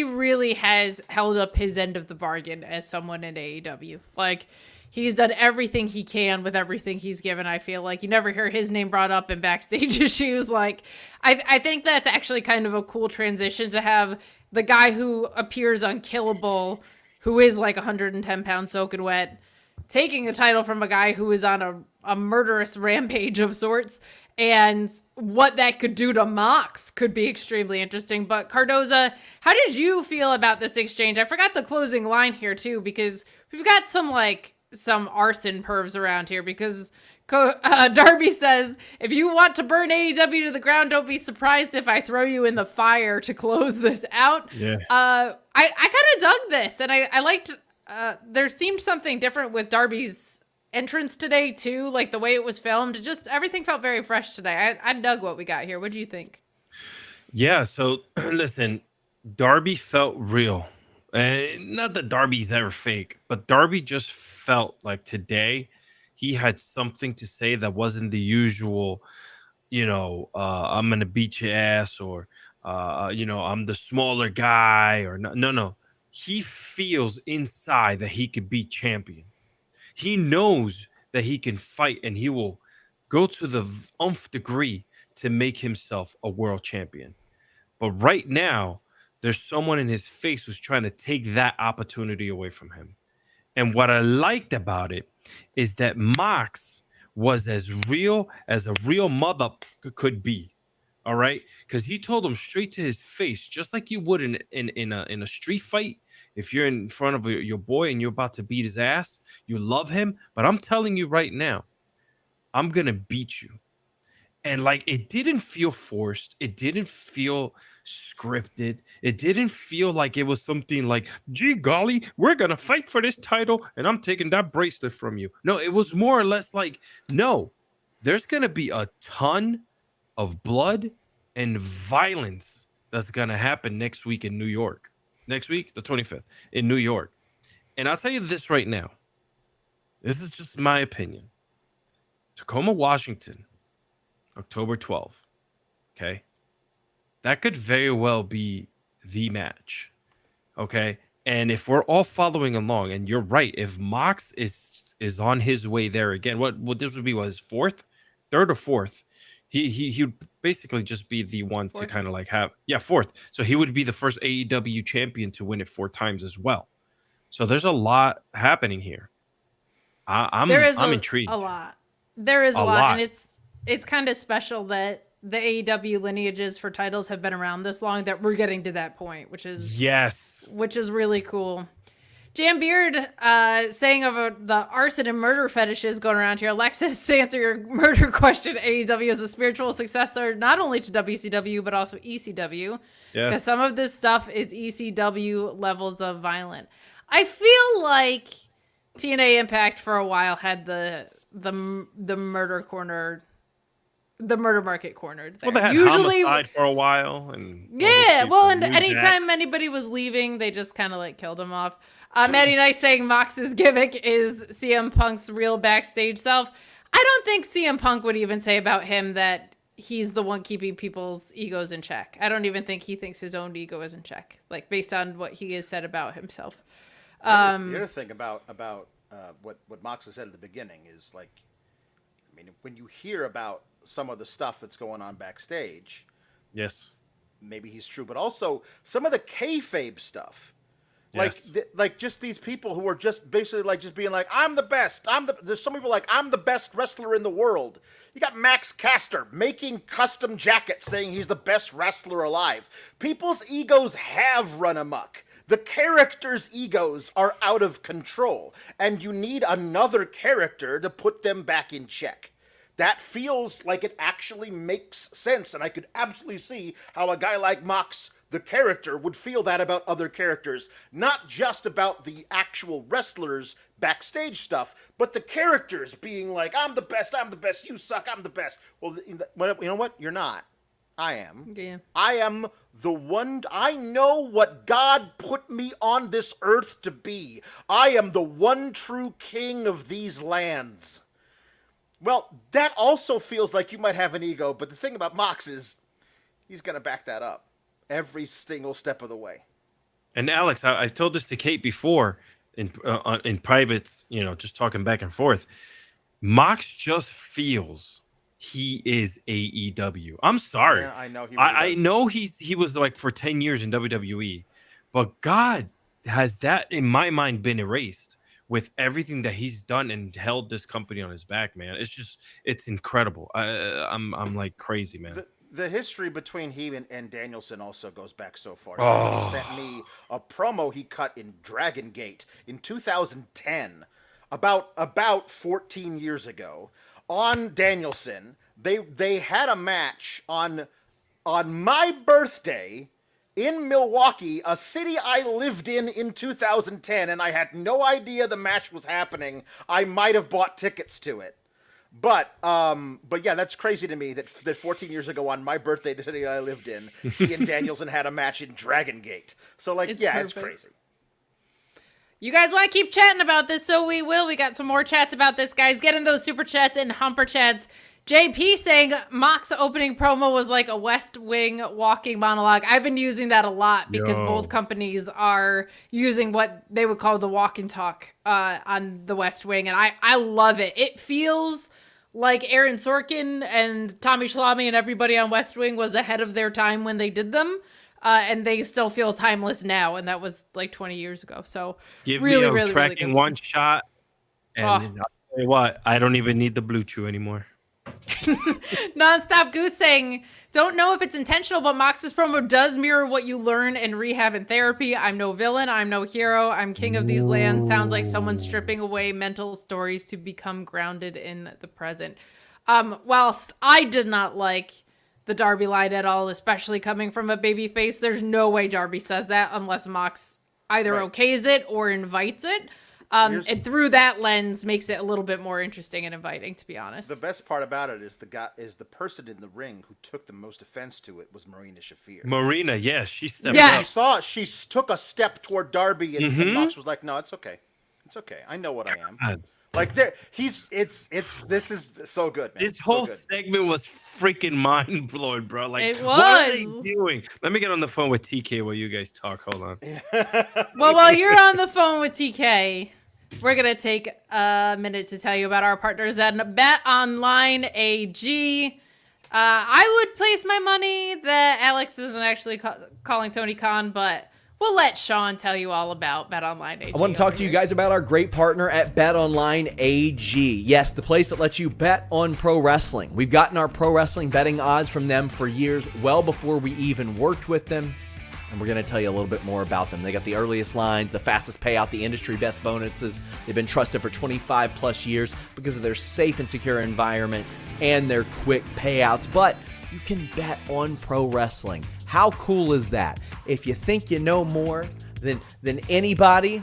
really has held up his end of the bargain as someone in AEW. Like, he's done everything he can with everything he's given. I feel like you never hear his name brought up in backstage issues. Like, I think that's actually kind of a cool transition to have the guy who appears unkillable, who is like 110 pounds soaking wet, taking a title from a guy who is on a murderous rampage of sorts. And what that could do to Mox could be extremely interesting. But Cardoza, how did you feel about this exchange? I forgot the closing line here too, because we've got some arson pervs around here, because Darby says, if you want to burn AEW to the ground, don't be surprised if I throw you in the fire to close this out. Yeah. I kind of dug this, and I liked, there seemed something different with Darby's entrance today too, like the way it was filmed. Just everything felt very fresh today. I dug what we got here. What do you think? Yeah, so listen, Darby felt real. Not that Darby's ever fake, but Darby just felt like today he had something to say that wasn't the usual, I'm gonna beat your ass, or I'm the smaller guy, or no. He feels inside that he could be champion. He knows that he can fight, and he will go to the nth degree to make himself a world champion. But right now, there's someone in his face who's trying to take that opportunity away from him. And what I liked about it is that Mox was as real as a real mother could be. All right, because he told him straight to his face, just like you would in a street fight. If you're in front of your boy and you're about to beat his ass, you love him, but I'm telling you right now, I'm gonna beat you. And like, it didn't feel forced. It didn't feel scripted. It didn't feel like it was something like, gee golly, we're gonna fight for this title, and I'm taking that bracelet from you. No, it was more or less like, no, there's gonna be a ton of blood and violence that's going to happen next week in New York. Next week, the 25th, in New York. And I'll tell you this right now. This is just my opinion. Tacoma, Washington, October 12th. Okay? That could very well be the match. Okay? And if we're all following along, and you're right, if Mox is on his way there again, what this would be, was fourth, third or fourth. He would basically just be the one to kind of like have, fourth. So he would be the first AEW champion to win it 4 times as well. So there's a lot happening here. I'm intrigued. A lot. There is a lot, and it's kind of special that the AEW lineages for titles have been around this long, that we're getting to that point, which is really cool. Jam Beard saying about the arson and murder fetishes going around here. Alexis, to answer your murder question, AEW is a spiritual successor not only to WCW, but also ECW. Yes. Because some of this stuff is ECW levels of violent. I feel like TNA Impact for a while had the murder corner, the murder market cornered there. Well, they had homicide for a while. And anytime anybody was leaving, they just kind of like killed them off. Maddie Nice saying Mox's gimmick is CM Punk's real backstage self. I don't think CM Punk would even say about him that he's the one keeping people's egos in check. I don't even think he thinks his own ego is in check, like based on what he has said about himself. The other thing about what Moxley said at the beginning is, like, I mean, when you hear about some of the stuff that's going on backstage, Yes. maybe he's true, but also some of the kayfabe stuff. Like, Yes. like just these people who are just basically like just being like, I'm the best. There's some people like, I'm the best wrestler in the world. You got Max Caster making custom jackets saying he's the best wrestler alive. People's egos have run amok. The characters' egos are out of control, and you need another character to put them back in check. That feels like it actually makes sense, and I could absolutely see how a guy like Mox, the character, would feel that about other characters, not just about the actual wrestlers' backstage stuff, but the characters being like, I'm the best, you suck, I'm the best. Well, you know what? You're not. I am. Yeah. I am the one. I know what God put me on this earth to be. I am the one true king of these lands. Well, that also feels like you might have an ego, but the thing about Mox is he's going to back that up every single step of the way. And Alex, I've told this to Kate before in privates, just talking back and forth. Mox just feels he is AEW. I'm sorry. Yeah, I know. I know he was like for 10 years in WWE, but God, has that in my mind been erased with everything that he's done and held this company on his back, man. It's incredible. I'm like crazy, man. The history between he and Danielson also goes back so far. Oh. He sent me a promo he cut in Dragon Gate in 2010, about 14 years ago, on Danielson. They had a match on my birthday in Milwaukee, a city I lived in 2010, and I had no idea the match was happening. I might have bought tickets to it. But yeah, that's crazy to me that 14 years ago on my birthday, the city I lived in, he and Danielson had a match in Dragon Gate. So like, it's crazy. You guys want to keep chatting about this, so we will. We got some more chats about this, guys. Get in those super chats and humper chats. JP saying Mox opening promo was like a West Wing walking monologue. I've been using that a lot because both companies are using what they would call the walk and talk on the West Wing, and I love it. It feels like Aaron Sorkin and Tommy Shalami and everybody on West Wing was ahead of their time when they did them. And they still feel timeless now, and that was like 20 years ago. So give really, me a really, tracking really one shot, and I'll tell you what, I don't even need the Blue Chew anymore. Nonstop Goose saying, don't know if it's intentional, but Mox's promo does mirror what you learn in rehab and therapy. I'm no villain. I'm no hero. I'm king of these lands. Sounds like someone stripping away mental stories to become grounded in the present. Whilst I did not like the Darby line at all, especially coming from a babyface, there's no way Darby says that unless Mox either okays it or invites it. And through that lens makes it a little bit more interesting and inviting, to be honest. The best part about it is the person in the ring who took the most offense to it was Marina Shafir. Marina, yes, she stepped Yes. up. She took a step toward Darby, and Mox was like, "No, it's okay, it's okay. I know what I am." God. Like this is so good, man. This whole so segment was freaking mind blowing, bro. Like, It what are was. they doing? Let me get on the phone with TK while you guys talk. Hold on. Well, while you're on the phone with TK, we're going to take a minute to tell you about our partners at BetOnline AG. I would place my money that Alex isn't actually calling Tony Khan, but we'll let Sean tell you all about BetOnline AG. I want to talk to you guys about our great partner at BetOnline AG. Yes, the place that lets you bet on pro wrestling. We've gotten our pro wrestling betting odds from them for years, well before we even worked with them. And we're going to tell you a little bit more about them. They got the earliest lines, the fastest payout, the industry best bonuses. They've been trusted for 25 plus years because of their safe and secure environment and their quick payouts. But you can bet on pro wrestling. How cool is that? If you think you know more than anybody,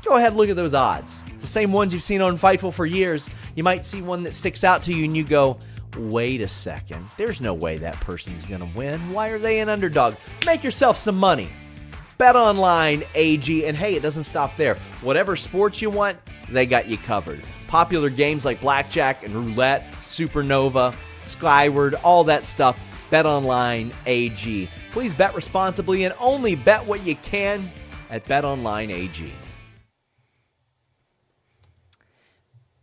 go ahead and look at those odds. It's the same ones you've seen on Fightful for years. You might see one that sticks out to you and you go, wait a second, there's no way that person's going to win. Why are they an underdog? Make yourself some money. BetOnline AG, and hey, it doesn't stop there. Whatever sports you want, they got you covered. Popular games like blackjack and roulette, supernova, skyward, all that stuff. BetOnline AG. Please bet responsibly and only bet what you can at BetOnline AG.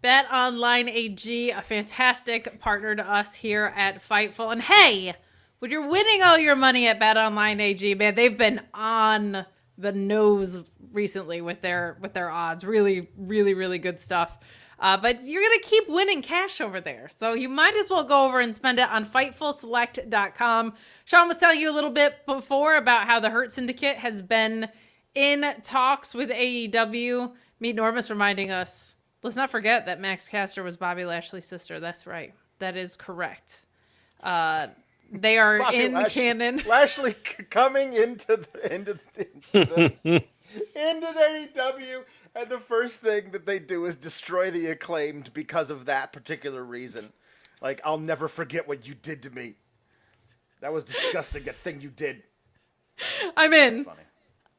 BetOnline AG, a fantastic partner to us here at Fightful. And hey, when you're winning all your money at BetOnline AG, man, they've been on the nose recently with their odds. Really, really, really good stuff. But you're going to keep winning cash over there. So you might as well go over and spend it on FightfulSelect.com. Sean was telling you a little bit before about how the Hurt Syndicate has been in talks with AEW. Meet Normus reminding us, let's not forget that Max Caster was Bobby Lashley's sister. That's right. That is correct. They are in canon. Lashley coming into AEW, and the first thing that they do is destroy the Acclaimed because of that particular reason. Like, I'll never forget what you did to me. That was disgusting, that thing you did. I'm in. Funny.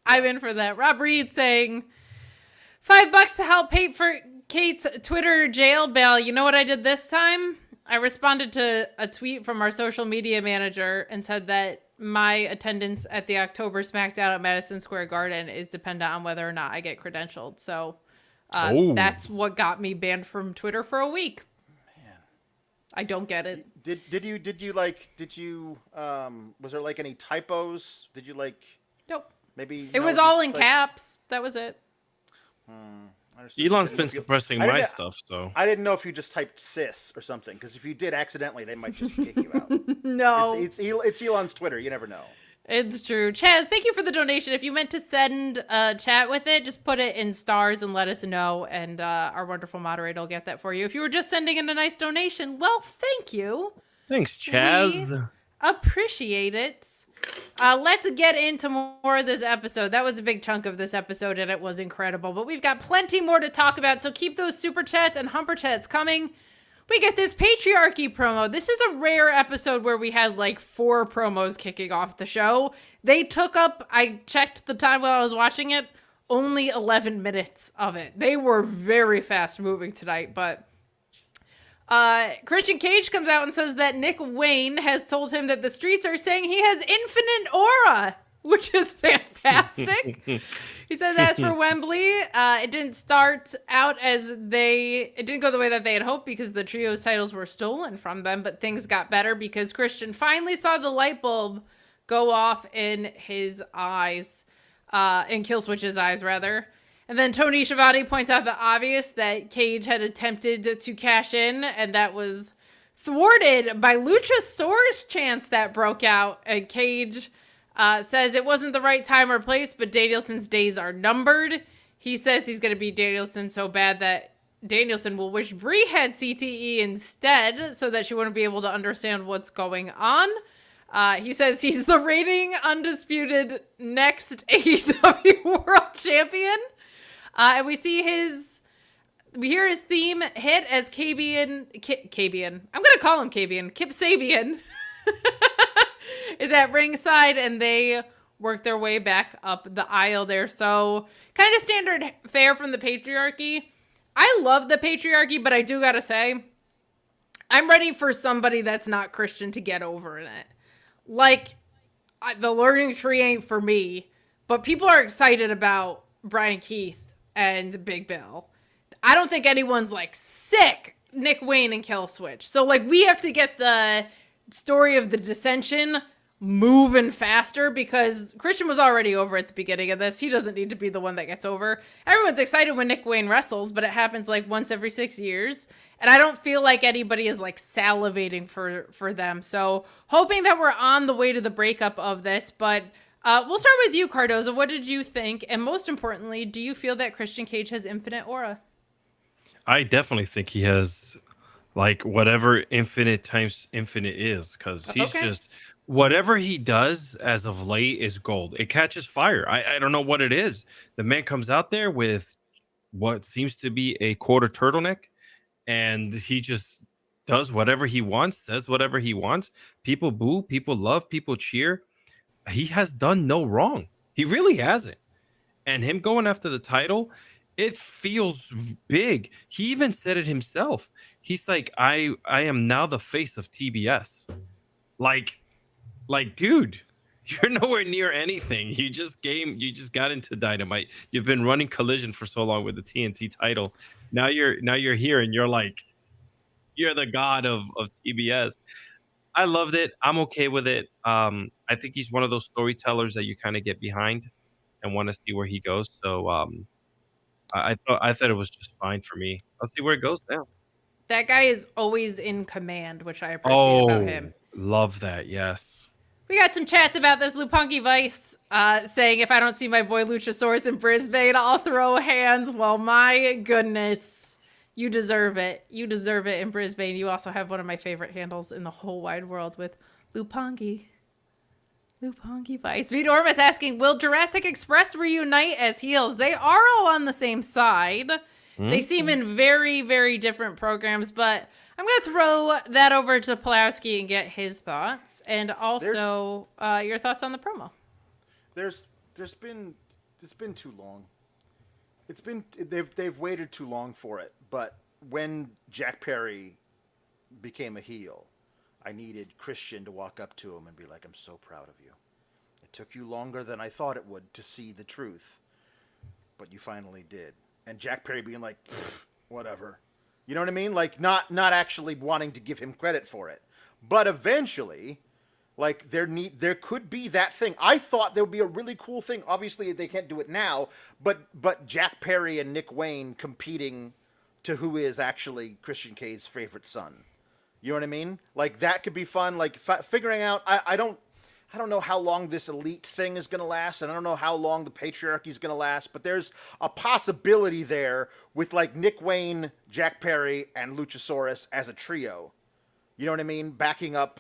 I'm in for that. Rob Reed saying, $5 to help pay for Kate's Twitter jail bail. You know what I did this time? I responded to a tweet from our social media manager and said that my attendance at the October SmackDown at Madison Square Garden is dependent on whether or not I get credentialed. So that's what got me banned from Twitter for a week. Man, I don't get it. Did you was there like any typos? Did you like? Nope. Maybe it was all in caps. That was it. Elon's been suppressing my stuff, so I didn't know if you just typed cis or something. Because if you did accidentally, they might just kick you out. No, it's Elon's Twitter. You never know. It's true. Chaz, thank you for the donation. If you meant to send a chat with it, just put it in stars and let us know, and our wonderful moderator will get that for you. If you were just sending in a nice donation, well, thank you. Thanks, Chaz. We appreciate it. Let's get into more of this episode. That was a big chunk of this episode, and it was incredible. But we've got plenty more to talk about, so keep those super chats and humper chats coming. We get this patriarchy promo. This is a rare episode where we had like 4 promos kicking off the show. They took up, I checked the time while I was watching it, only 11 minutes of it. They were very fast moving tonight, but Christian Cage comes out and says that Nick Wayne has told him that the streets are saying he has infinite aura, which is fantastic. He says, as for Wembley, it didn't start out it didn't go the way that they had hoped because the trio's titles were stolen from them, but things got better because Christian finally saw the light bulb go off in his eyes, in Killswitch's eyes, rather. And then Tony Schiavone points out the obvious that Cage had attempted to cash in, and that was thwarted by Luchasaurus chants that broke out. And Cage says it wasn't the right time or place, but Danielson's days are numbered. He says he's going to beat Danielson so bad that Danielson will wish Brie had CTE instead so that she wouldn't be able to understand what's going on. He says he's the reigning undisputed next AEW World Champion. And we hear his theme hit as Kabian. I'm going to call him Kabian. Kip Sabian is at ringside, and they work their way back up the aisle there. So kind of standard fare from the patriarchy. I love the patriarchy, but I do got to say, I'm ready for somebody that's not Christian to get over in it. Like, the learning tree ain't for me, but people are excited about Brian Keith and Big Bill. I don't think anyone's like sick Nick Wayne and Killswitch. So like we have to get the story of the dissension moving faster because Christian was already over at the beginning of this. He doesn't need to be the one that gets over. Everyone's excited when Nick Wayne wrestles, but it happens like once every 6 years. And I don't feel like anybody is like salivating for them. So hoping that we're on the way to the breakup of this, but we'll start with you, Cardoza. What did you think? And most importantly, do you feel that Christian Cage has infinite aura? I definitely think he has like whatever infinite times infinite is, because he's just whatever he does as of late is gold. It catches fire. I don't know what it is. The man comes out there with what seems to be a quarter turtleneck, and he just does whatever he wants, says whatever he wants. People boo, people love, people cheer. He has done no wrong. He really hasn't. And him going after the title, it feels big. He even said it himself. He's like, I am now the face of TBS. Like, dude, you're nowhere near anything. You just got into Dynamite. You've been running Collision for so long with the TNT title. Now you're here and you're like, you're the god of TBS. I loved it. I'm okay with it. I think he's one of those storytellers that you kind of get behind and want to see where he goes. So I thought it was just fine for me. I'll see where it goes now. That guy is always in command, which I appreciate about him. Love that. Yes. We got some chats about this. Lupunky Vice saying, if I don't see my boy Luchasaurus in Brisbane, I'll throw hands. Well, my goodness. You deserve it. You deserve it in Brisbane. You also have one of my favorite handles in the whole wide world with Lupunky. Lupunky Vice. Vidormus asking, will Jurassic Express reunite as heels? They are all on the same side. They seem in very, very different programs, but I'm going to throw that over to Pulowski and get his thoughts, and also your thoughts on the promo. There's been too long. They've waited too long for it. But when Jack Perry became a heel, I needed Christian to walk up to him and be like, "I'm so proud of you. It took you longer than I thought it would to see the truth, but you finally did." And Jack Perry being like, "Whatever." You know what I mean? Like, not actually wanting to give him credit for it. But eventually, like, there could be that thing. I thought there would be a really cool thing. Obviously, they can't do it now, but Jack Perry and Nick Wayne competing to who is actually Christian Cade's favorite son. You know what I mean? Like, that could be fun. Like, figuring out, I don't know how long this elite thing is going to last, and I don't know how long the patriarchy is going to last, but there's a possibility there with, like, Nick Wayne, Jack Perry, and Luchasaurus as a trio. You know what I mean? Backing up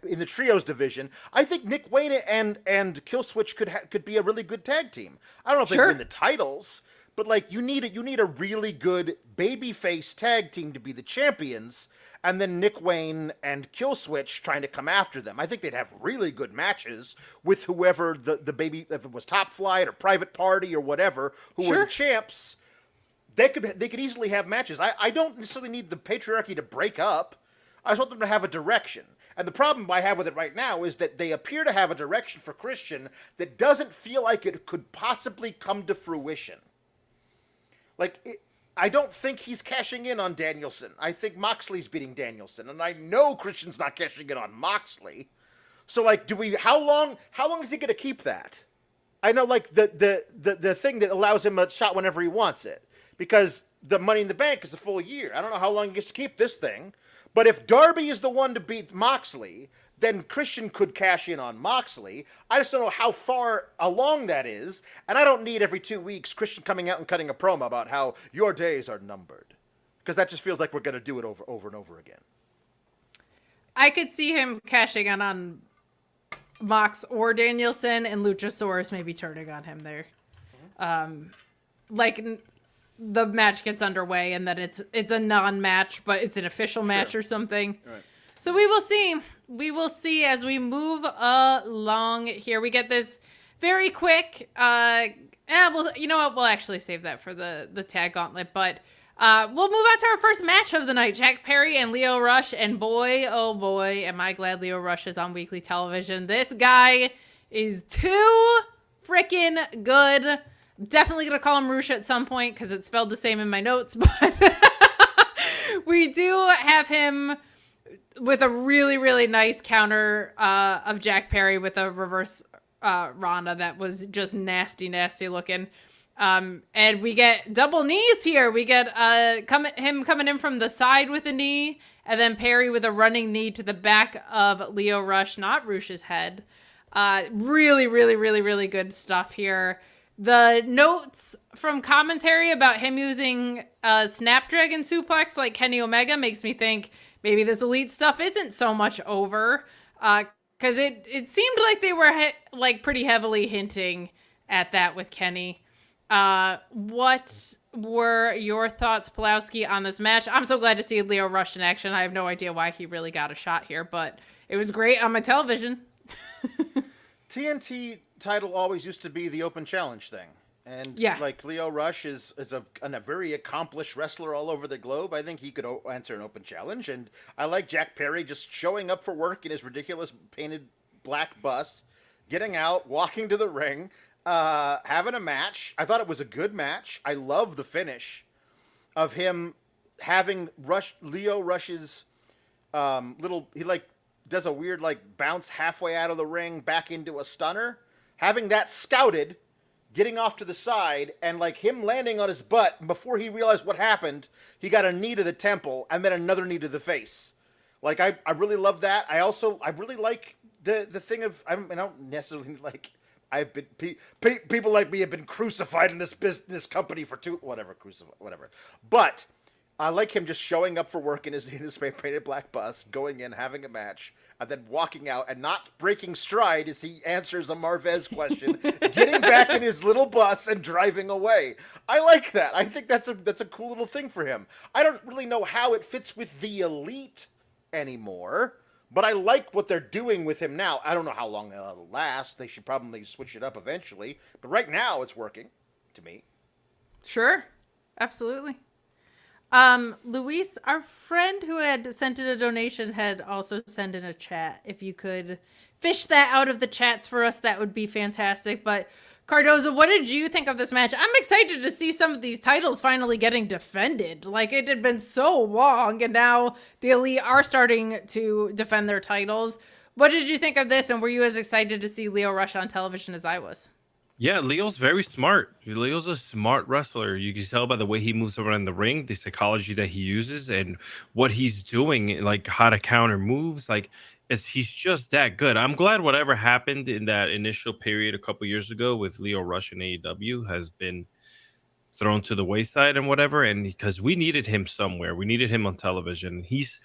in the trios division. I think Nick Wayne and Killswitch could be a really good tag team. I don't know if they win the titles, but, like, you need a really good babyface tag team to be the champions, and then Nick Wayne and Killswitch trying to come after them. I think they'd have really good matches with whoever the baby, if it was Top Flight or Private Party or whatever, who were the champs. They could easily have matches. I don't necessarily need the patriarchy to break up. I just want them to have a direction. And the problem I have with it right now is that they appear to have a direction for Christian that doesn't feel like it could possibly come to fruition. Like, I don't think he's cashing in on Danielson. I think Moxley's beating Danielson, and I know Christian's not cashing in on Moxley. So, like, how long is he going to keep that? I know, like, the thing that allows him a shot whenever he wants it, because the Money in the Bank is a full year. I don't know how long he gets to keep this thing, but if Darby is the one to beat Moxley, then Christian could cash in on Moxley. I just don't know how far along that is, and I don't need every 2 weeks Christian coming out and cutting a promo about how your days are numbered, because that just feels like we're going to do it over and over again. I could see him cashing in on Mox or Danielson, and Luchasaurus maybe turning on him there. Like, the match gets underway, and then it's a non-match, but it's an official match or something. Right. So we will see. We will see as we move along here. We get this very quick. You know what? We'll actually save that for the tag gauntlet. But we'll move on to our first match of the night. Jack Perry and Lio Rush. And boy, oh boy, am I glad Lio Rush is on weekly television. This guy is too freaking good. Definitely going to call him Rush at some point because it's spelled the same in my notes. But we do have him with a really, really nice counter of Jack Perry with a reverse Ronda that was just nasty, nasty looking. And we get double knees here. We get him coming in from the side with a knee, and then Perry with a running knee to the back of Lio Rush, not Rush's head. Really, really, really, really good stuff here. The notes from commentary about him using a Snapdragon suplex like Kenny Omega makes me think maybe this elite stuff isn't so much over, because it seemed like they were pretty heavily hinting at that with Kenny. What were your thoughts, Pulowski, on this match? I'm so glad to see Lio Rush in action. I have no idea why he really got a shot here, but it was great on my television. TNT title always used to be the open challenge thing. And Yeah. like Lio Rush is a very accomplished wrestler all over the globe. I think he could answer an open challenge. And I like Jack Perry just showing up for work in his ridiculous painted black bus, getting out, walking to the ring, having a match. I thought it was a good match. I love the finish of him having Lio Rush's he like does a weird like bounce halfway out of the ring back into a stunner, having that scouted, getting off to the side, and like him landing on his butt. And before he realized what happened, he got a knee to the temple and then another knee to the face. Like I really love that. I really like the thing of I don't necessarily like. I've been people like me have been crucified in this company for whatever. But I like him just showing up for work in his painted black bus, going in, having a match, and then walking out and not breaking stride as he answers a Marvez question, getting back in his little bus and driving away. I like that. I think that's a cool little thing for him. I don't really know how it fits with the Elite anymore, but I like what they're doing with him now. I don't know how long that'll last. They should probably switch it up eventually, but right now it's working to me. Sure. Absolutely. Luis, our friend who had sent in a donation had also sent in a chat. If you could fish that out of the chats for us, that would be fantastic. But Cardoza, what did you think of this match? I'm excited to see some of these titles finally getting defended. Like, it had been so long, and now the Elite are starting to defend their titles. What did you think of this, and were you as excited to see Lio Rush on television as I was? Yeah, Leo's very smart. Leo's a smart wrestler. You can tell by the way he moves around the ring, the psychology that he uses, and what he's doing, like how to counter moves. Like he's just that good. I'm glad whatever happened in that initial period a couple years ago with Lio Rush and AEW has been thrown to the wayside and whatever. And because we needed him somewhere, we needed him on television. His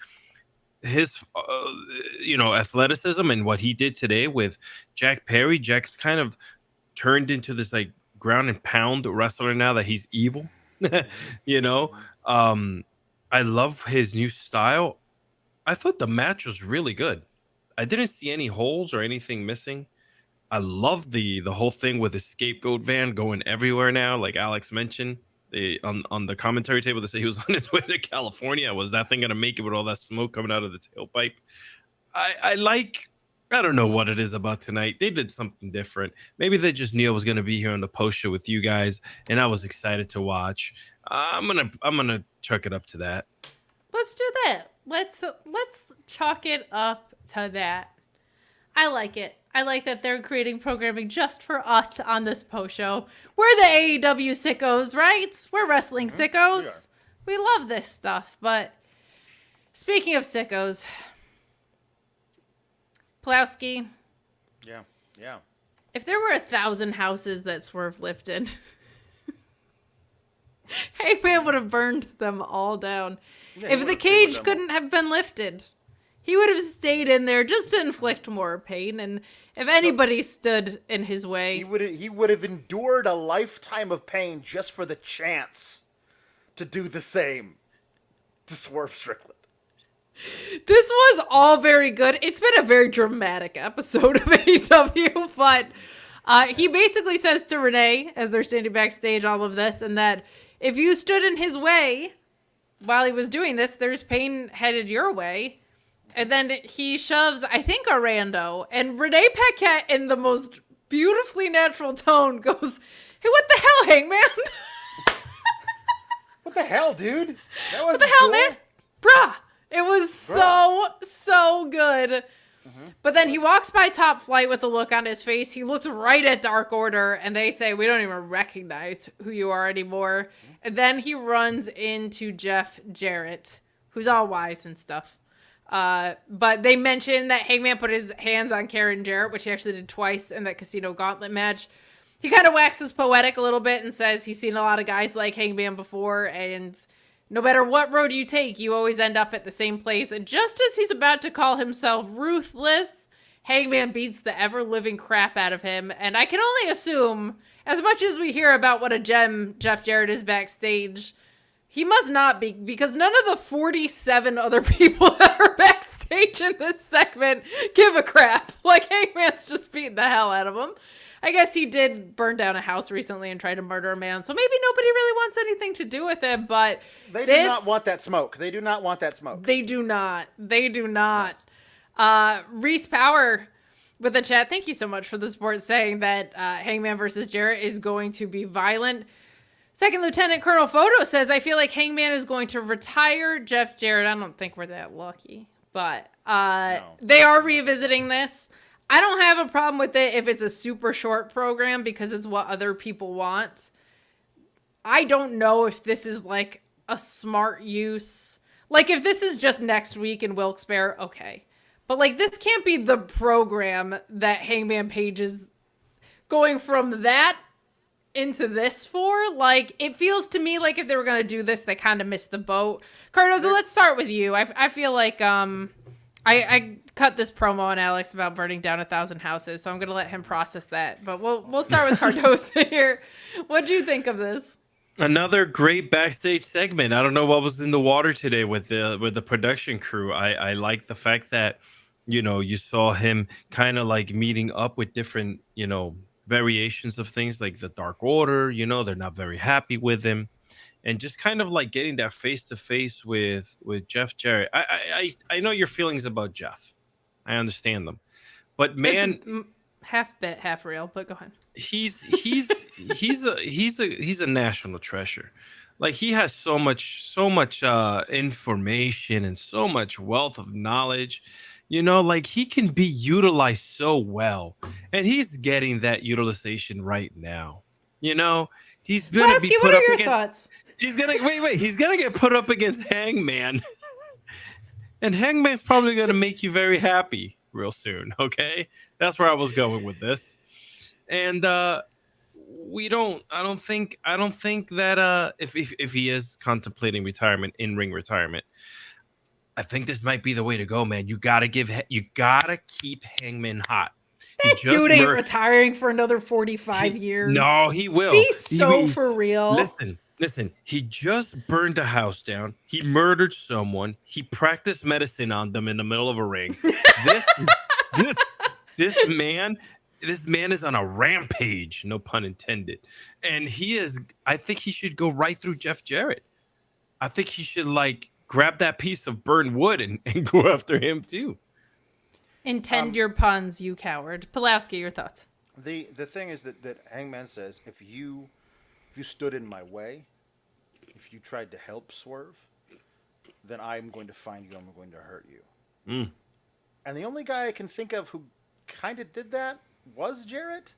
athleticism and what he did today with Jack Perry. Jack's kind of turned into this like ground and pound wrestler now that he's evil. I love his new style. I thought the match was really good. I didn't see any holes or anything missing. I love the whole thing with the scapegoat van going everywhere now. Like Alex mentioned, on the commentary table, they say he was on his way to California. Was that thing going to make it with all that smoke coming out of the tailpipe? I don't know what it is about tonight. They did something different. Maybe they just knew I was going to be here on the post show with you guys, and I was excited to watch. I'm gonna chalk it up to that. Let's do that. Let's chalk it up to that. I like it. I like that they're creating programming just for us on this post show. We're the AEW sickos, right? We're wrestling sickos. We love this stuff. But speaking of sickos, Pulowski. Yeah. If there were 1,000 houses that Swerve lived in, Hangman would have burned them all down. Yeah, if the cage couldn't have been lifted, he would have stayed in there just to inflict more pain. And if anybody stood in his way, he would have endured a lifetime of pain just for the chance to do the same to Swerve Strickland. This was all very good. It's been a very dramatic episode of AEW, but he basically says to Renee, as they're standing backstage, all of this, and that if you stood in his way while he was doing this, there's pain headed your way. And then he shoves, I think, a rando, and Renee Paquette, in the most beautifully natural tone, goes, "Hey, what the hell, Hangman?" What the hell, dude? That What the hell, man? Bruh. It was so good. Mm-hmm. But then he walks by Top Flight with a look on his face. He looks right at Dark Order, and they say, "We don't even recognize who you are anymore." Mm-hmm. And then he runs into Jeff Jarrett, who's all wise and stuff. But they mention that Hangman put his hands on Karen Jarrett, which he actually did twice in that Casino Gauntlet match. He kind of waxes poetic a little bit and says he's seen a lot of guys like Hangman before, and no matter what road you take, you always end up at the same place. And just as he's about to call himself ruthless, Hangman beats the ever-living crap out of him. And I can only assume, as much as we hear about what a gem Jeff Jarrett is backstage, he must not be, because none of the 47 other people that are backstage in this segment give a crap. Like, Hangman's just beating the hell out of him. I guess he did burn down a house recently and try to murder a man, so maybe nobody really wants anything to do with it, but They do not want that smoke. They do not want that smoke. They do not. They do not. Reese Power with the chat, thank you so much for the support, saying that Hangman versus Jarrett is going to be violent. Second Lieutenant Colonel Photo says, I feel like Hangman is going to retire Jeff Jarrett. I don't think we're that lucky, but they are revisiting this. I don't have a problem with it if it's a super short program because it's what other people want. I don't know if this is like a smart use. Like if this is just next week in Wilkes-Barre, okay. But like this can't be the program that Hangman Page is going from that into this for. Like it feels to me like if they were going to do this, they kind of missed the boat. Cardoza, let's start with you. I feel like I cut this promo on Alex about burning down 1,000 houses, so I'm going to let him process that. But we'll start with Cardoza here. What do you think of this? Another great backstage segment. I don't know what was in the water today with the production crew. I like the fact that, you know, you saw him kind of like meeting up with different, you know, variations of things like the Dark Order. You know, they're not very happy with him. And just kind of like getting that face-to-face with Jeff Jarrett. I know your feelings about Jeff. I understand them. But man, it's half bit, half real, but go ahead. He's a national treasure. Like he has so much information and so much wealth of knowledge. You know, like he can be utilized so well, and he's getting that utilization right now. You know, he's gonna be put up against. Thoughts? He's gonna He's gonna get put up against Hangman, and Hangman's probably gonna make you very happy real soon. Okay, that's where I was going with this. And I don't think that if he is contemplating retirement, in-ring retirement, I think this might be the way to go, man. You gotta keep Hangman hot. That dude ain't retiring for another 45 years. No, he will. Be for real. Listen, he just burned a house down. He murdered someone. He practiced medicine on them in the middle of a ring. This man is on a rampage, no pun intended. And I think he should go right through Jeff Jarrett. I think he should like grab that piece of burned wood and go after him too. Intend your puns, you coward. Pulaski, your thoughts. The thing is that Hangman says if you stood in my way, if you tried to help Swerve, then I'm going to find you. I'm going to hurt you. And the only guy I can think of who kind of did that was Jarrett.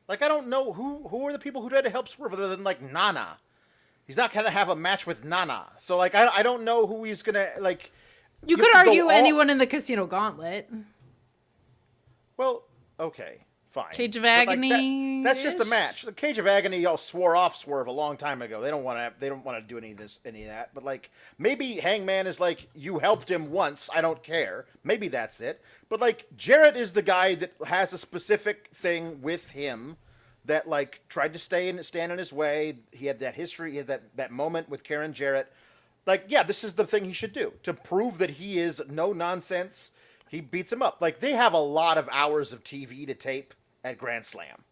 Like I don't know who are the people who tried to help Swerve other than like Nana. He's not gonna have a match with Nana, so like I don't know who he's gonna like. You could argue anyone in the Casino Gauntlet. Well, okay, fine. Cage of Agony. That's just a match. The Cage of Agony, y'all swore off Swerve a long time ago. They don't want to do any of that. But like, maybe Hangman is like, you helped him once. I don't care. Maybe that's it. But like, Jarrett is the guy that has a specific thing with him that like tried to stand in his way. He had that history. He has that moment with Karen Jarrett. Like, yeah, this is the thing he should do to prove that he is no nonsense. He beats him up. Like, they have a lot of hours of TV to tape at Grand Slam.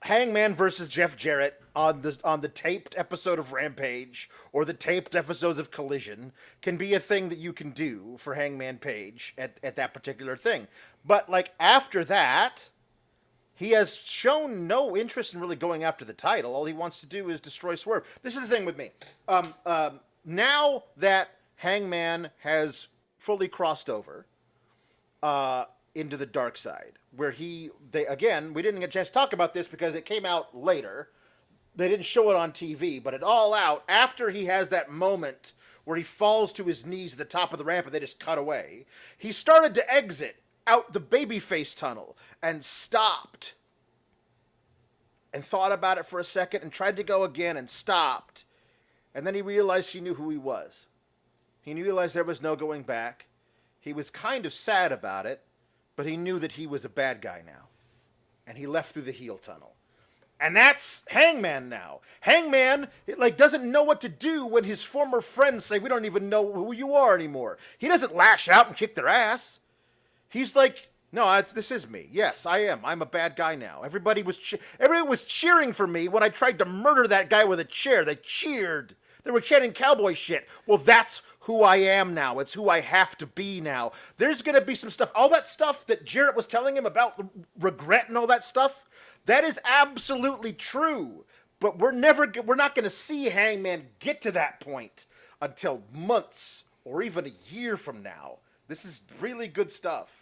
Hangman versus Jeff Jarrett on the taped episode of Rampage or the taped episodes of Collision can be a thing that you can do for Hangman Page at that particular thing. But, like, after that, he has shown no interest in really going after the title. All he wants to do is destroy Swerve. This is the thing with me. Now that Hangman has fully crossed over into the dark side, where we didn't get a chance to talk about this because it came out later. They didn't show it on TV, but it all out after he has that moment where he falls to his knees at the top of the ramp and they just cut away. He started to exit out the babyface tunnel and stopped and thought about it for a second and tried to go again and stopped. And then he realized he knew who he was. He realized there was no going back. He was kind of sad about it, but he knew that he was a bad guy now. And he left through the heel tunnel. And that's Hangman now. Hangman, doesn't know what to do when his former friends say, we don't even know who you are anymore. He doesn't lash out and kick their ass. He's like, No, this is me. Yes, I am. I'm a bad guy now. Everybody was cheering for me when I tried to murder that guy with a chair. They cheered. They were chanting cowboy shit. Well, that's who I am now. It's who I have to be now. There's going to be some stuff. All that stuff that Jarrett was telling him about regret and all that stuff, that is absolutely true. But we're not going to see Hangman get to that point until months or even a year from now. This is really good stuff.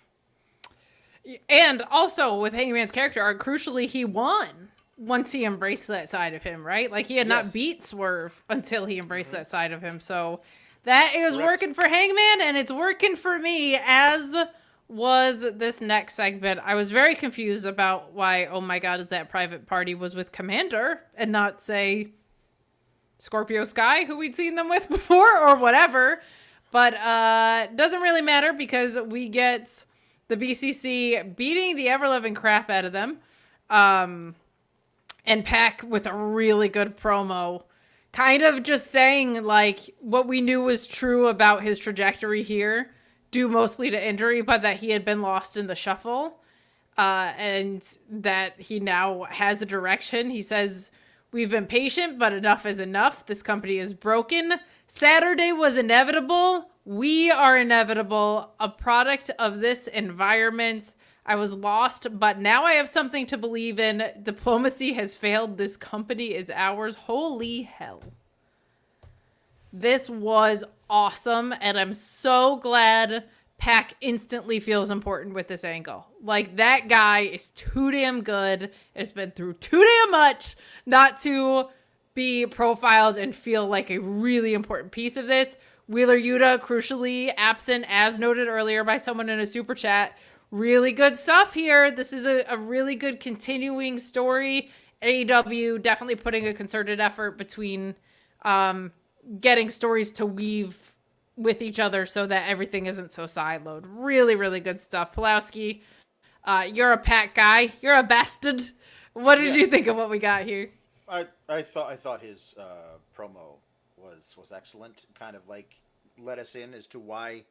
And also with Hangman's character arc, crucially, he won once he embraced that side of him, right? Like he had not beat Swerve until he embraced that side of him. So that is working for Hangman, and it's working for me, as was this next segment. I was very confused about why, oh my God, is that private party was with Commander and not, say, Scorpio Sky, who we'd seen them with before, or whatever. But doesn't really matter because we get the BCC beating the ever-loving crap out of them. And Pac with a really good promo. Kind of just saying, like, what we knew was true about his trajectory here, due mostly to injury, but that he had been lost in the shuffle. And that he now has a direction. He says, we've been patient, but enough is enough. This company is broken. Saturday was inevitable. We are inevitable, a product of this environment. I was lost, but now I have something to believe in. Diplomacy has failed. This company is ours. Holy hell. This was awesome, and I'm so glad Pac instantly feels important with this angle. Like, that guy is too damn good. It's been through too damn much not to be profiled and feel like a really important piece of this. Wheeler Yuta, crucially absent, as noted earlier by someone in a super chat. Really good stuff here. This is a really good continuing story. AEW definitely putting a concerted effort between getting stories to weave with each other so that everything isn't so siloed. Really, really good stuff. Pulowski, you're a Pac guy. You're a bastard. What did you think of what we got here? I thought his promo was excellent. Kind of like let us in as to why.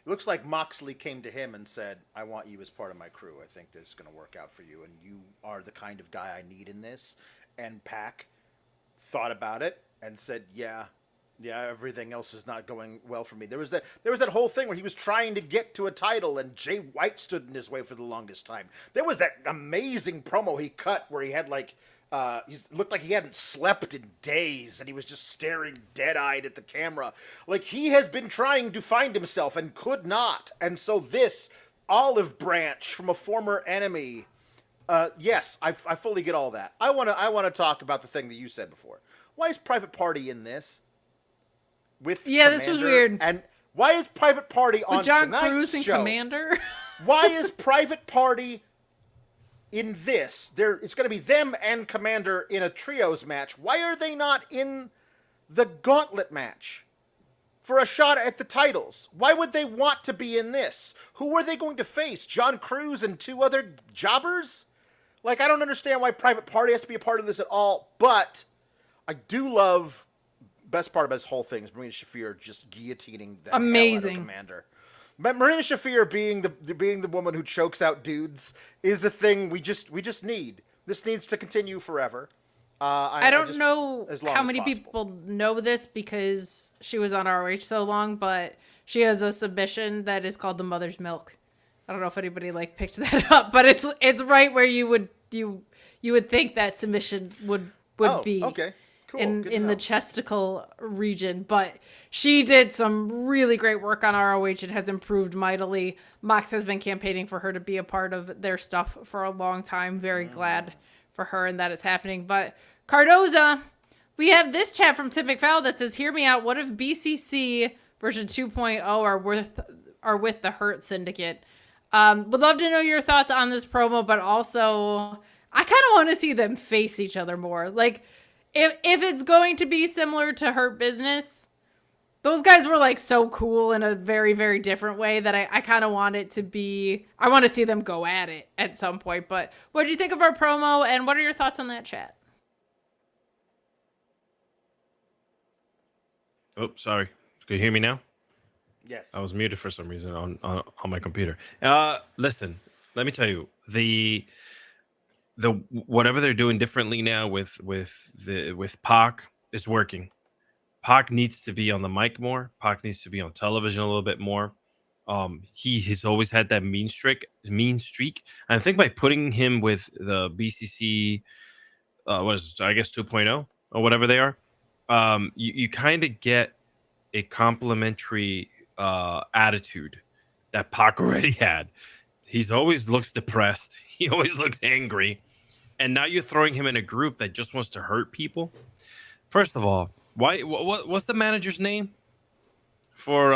It looks like Moxley came to him and said, I want you as part of my crew. I think this is going to work out for you, and you are the kind of guy I need in this. And Pac thought about it and said, yeah, everything else is not going well for me. There was that whole thing where he was trying to get to a title and Jay White stood in his way for the longest time. There was that amazing promo he cut where he had like, he looked like he hadn't slept in days and he was just staring dead-eyed at the camera. Like, he has been trying to find himself and could not. And so this olive branch from a former enemy, yes, I fully get all that. I want to talk about the thing that you said before. Why is Private Party in this? With Commander? This was weird. And why is Private Party on with John tonight's Cruz and show? Commander? Why is Private Party in this? It's going to be them and Commander in a trios match. Why are they not in the Gauntlet match for a shot at the titles? Why would they want to be in this? Who are they going to face? John Cruz and two other jobbers? Like, I don't understand why Private Party has to be a part of this at all, but I do love, best part of this whole thing is Marina Shafir just guillotining the hell out of Commander. But Marina Shafir being the woman who chokes out dudes is a thing we just need. This needs to continue forever. I don't know how many people know this because she was on ROH so long, but she has a submission that is called the Mother's Milk. I don't know if anybody picked that up, but it's right where you would think that submission would be. Okay. Cool. In the chesticle region, but she did some really great work on ROH and has improved mightily. Mox has been campaigning for her to be a part of their stuff for a long time. Very glad for her and that it's happening. But Cardoza, we have this chat from Tim McFowle that says, hear me out. What if BCC version 2.0 are with the Hurt Syndicate? Would love to know your thoughts on this promo, but also I kind of want to see them face each other more. Like, if it's going to be similar to Hurt Business, those guys were so cool in a very, very different way that I kind of want it to be. I want to see them go at it at some point. But what did you think of our promo, and what are your thoughts on that chat? Oh, sorry. Can you hear me now? Yes. I was muted for some reason on my computer. Listen, let me tell you, the whatever they're doing differently now with Pac is working. Pac needs to be on the mic more. Pac needs to be on television a little bit more. He has always had that mean streak. And I think by putting him with the BCC, what is it, I guess 2.0 or whatever they are, you kind of get a complimentary attitude that Pac already had. He's always looks depressed. He always looks angry. And now you're throwing him in a group that just wants to hurt people. First of all, what's the manager's name for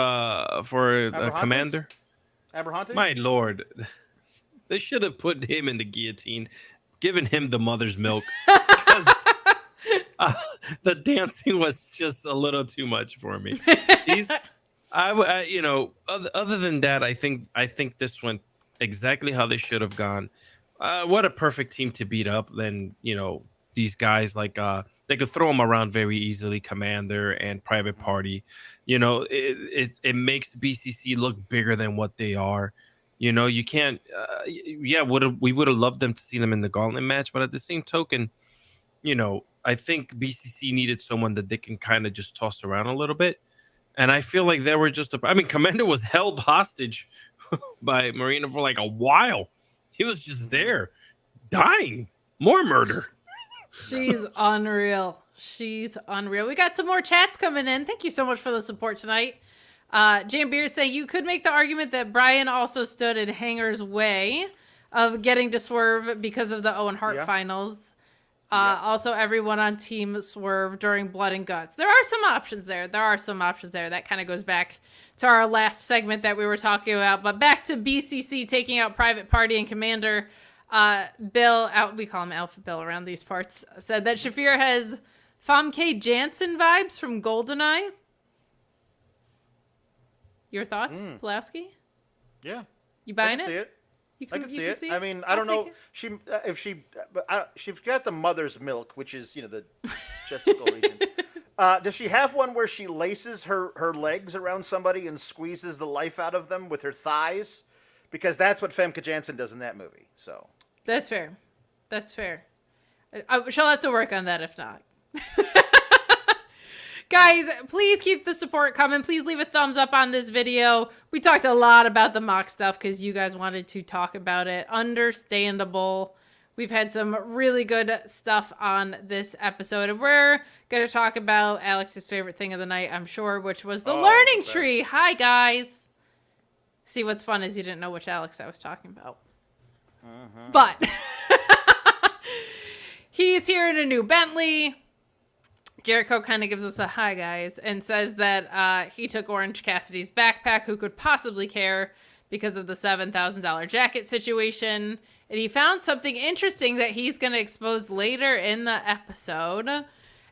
Commander? Aberhantes? My lord. They should have put him in the guillotine, given him the mother's milk. Because the dancing was just a little too much for me. Other than that, I think this went exactly how they should have gone. What a perfect team to beat up. Then, these guys, like, they could throw them around very easily, Commander and Private Party. It makes BCC look bigger than what they are. You can't, we would have loved them to see them in the Gauntlet match, but at the same token, I think BCC needed someone that they can kind of just toss around a little bit. And I feel like they were Commander was held hostage by Marina for like a while. He was just there, dying. More murder. She's unreal. She's unreal. We got some more chats coming in. Thank you so much for the support tonight. Jam Beard saying you could make the argument that Brian also stood in Hanger's way of getting to Swerve because of the Owen Hart finals. Also, everyone on Team Swerve during Blood and Guts. There are some options there. That kind of goes back to our last segment that we were talking about. But back to BCC taking out Private Party and Commander. Bill, we call him Alpha Bill around these parts, said that Shafir has Famke Janssen vibes from GoldenEye. Your thoughts, Pulaski? Yeah. You buying I can see it. I can see it. I mean, I don't know. She's got the mother's milk, which is, the gestacle region. Does she have one where she laces her legs around somebody and squeezes the life out of them with her thighs? Because that's what Famke Janssen does in that movie. So that's fair. She'll have to work on that if not. Guys, please keep the support coming. Please leave a thumbs up on this video. We talked a lot about the mock stuff because you guys wanted to talk about it. Understandable. We've had some really good stuff on this episode. And we're going to talk about Alex's favorite thing of the night, I'm sure, which was the learning tree. Hi, guys. See, what's fun is you didn't know which Alex I was talking about. But he's here in a new Bentley. Jericho kind of gives us a hi, guys, and says that he took Orange Cassidy's backpack. Who could possibly care because of the $7,000 jacket situation? And he found something interesting that he's going to expose later in the episode.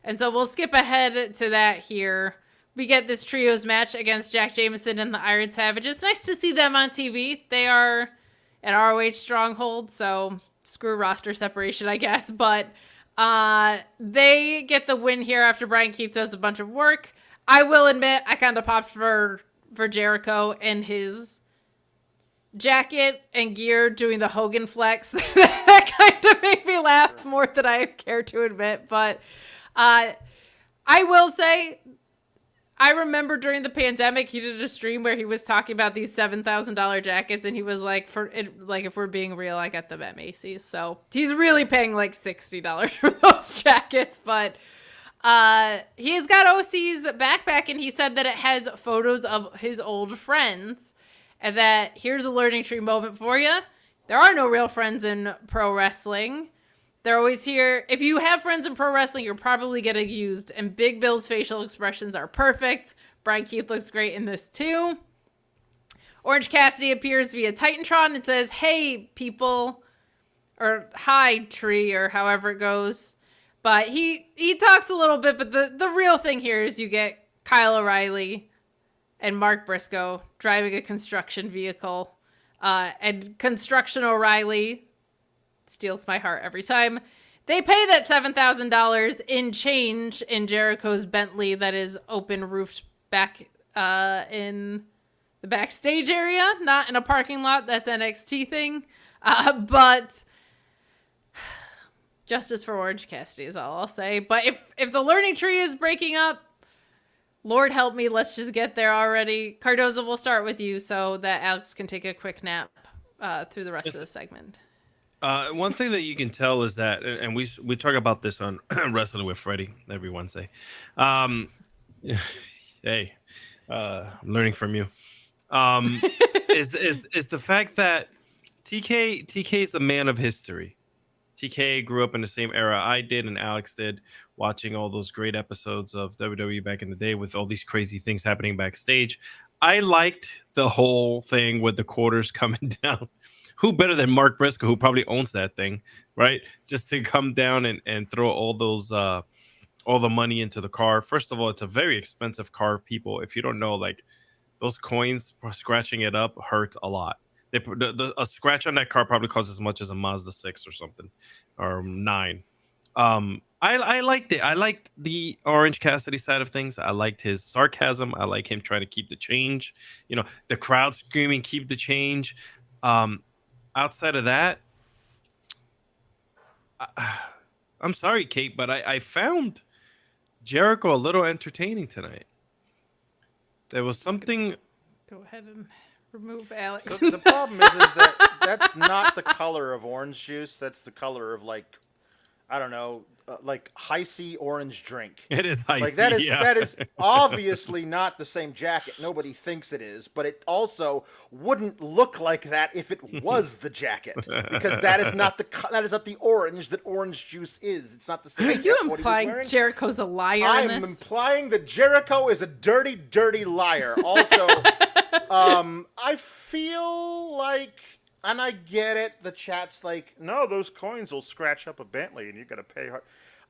And so we'll skip ahead to that here. We get this trios match against Jack Jameson and the Iron Savages. Nice to see them on TV. They are an ROH stronghold, so screw roster separation, I guess. But they get the win here after Brian Keith does a bunch of work. I will admit, I kind of popped for Jericho and his jacket and gear doing the Hogan flex. That kind of made me laugh more than I care to admit. But I will say, I remember during the pandemic, he did a stream where he was talking about these $7,000 jackets, and he was like, if we're being real, I got them at Macy's. So he's really paying like $60 for those jackets. But he's got OC's backpack, and he said that it has photos of his old friends, and that here's a learning tree moment for you. There are no real friends in pro wrestling. They're always here. If you have friends in pro wrestling, you're probably getting used. And Big Bill's facial expressions are perfect. Brian Keith looks great in this too. Orange Cassidy appears via Titantron and says, hey, people. Or hi, tree, or however it goes. But he talks a little bit, but the real thing here is you get Kyle O'Reilly and Mark Briscoe driving a construction vehicle. And Construction O'Reilly steals my heart every time. They pay that $7,000 in change in Jericho's Bentley that is open roofed back in the backstage area, not in a parking lot. That's NXT thing. But justice for Orange Cassidy is all I'll say. But if the learning tree is breaking up, Lord help me, let's just get there already. Cardoza, we'll start with you so that Alex can take a quick nap through the rest of the segment. One thing that you can tell is that, and we talk about this on Wrestling with Freddie every Wednesday. Hey, I'm learning from you. Is the fact that TK is a man of history. TK grew up in the same era I did and Alex did, watching all those great episodes of WWE back in the day with all these crazy things happening backstage. I liked the whole thing with the quarters coming down. Who better than Mark Briscoe, who probably owns that thing, right? Just to come down and throw all those all the money into the car. First of all, it's a very expensive car, people. If you don't know, like those coins, scratching it up hurts a lot. A scratch on that car probably costs as much as a Mazda 6 or something, or 9. I liked it. I liked the Orange Cassidy side of things. I liked his sarcasm. I like him trying to keep the change. You know, the crowd screaming, "Keep the change." Outside of that, I'm sorry, Kate, but I found Jericho a little entertaining tonight. There was something. Go ahead and remove Alex. So the problem is that that's not the color of orange juice. That's the color of, like, I don't know, like Hi-C orange drink. It is Hi-C. Like that is obviously not the same jacket. Nobody thinks it is, but it also wouldn't look like that if it was the jacket, because that is not the orange that orange juice is. It's not the same. Are you implying Jericho's a liar? I'm implying that Jericho is a dirty, dirty liar. Also, I feel like. And I get it. The chat's like, no, those coins will scratch up a Bentley, and you got to pay hard.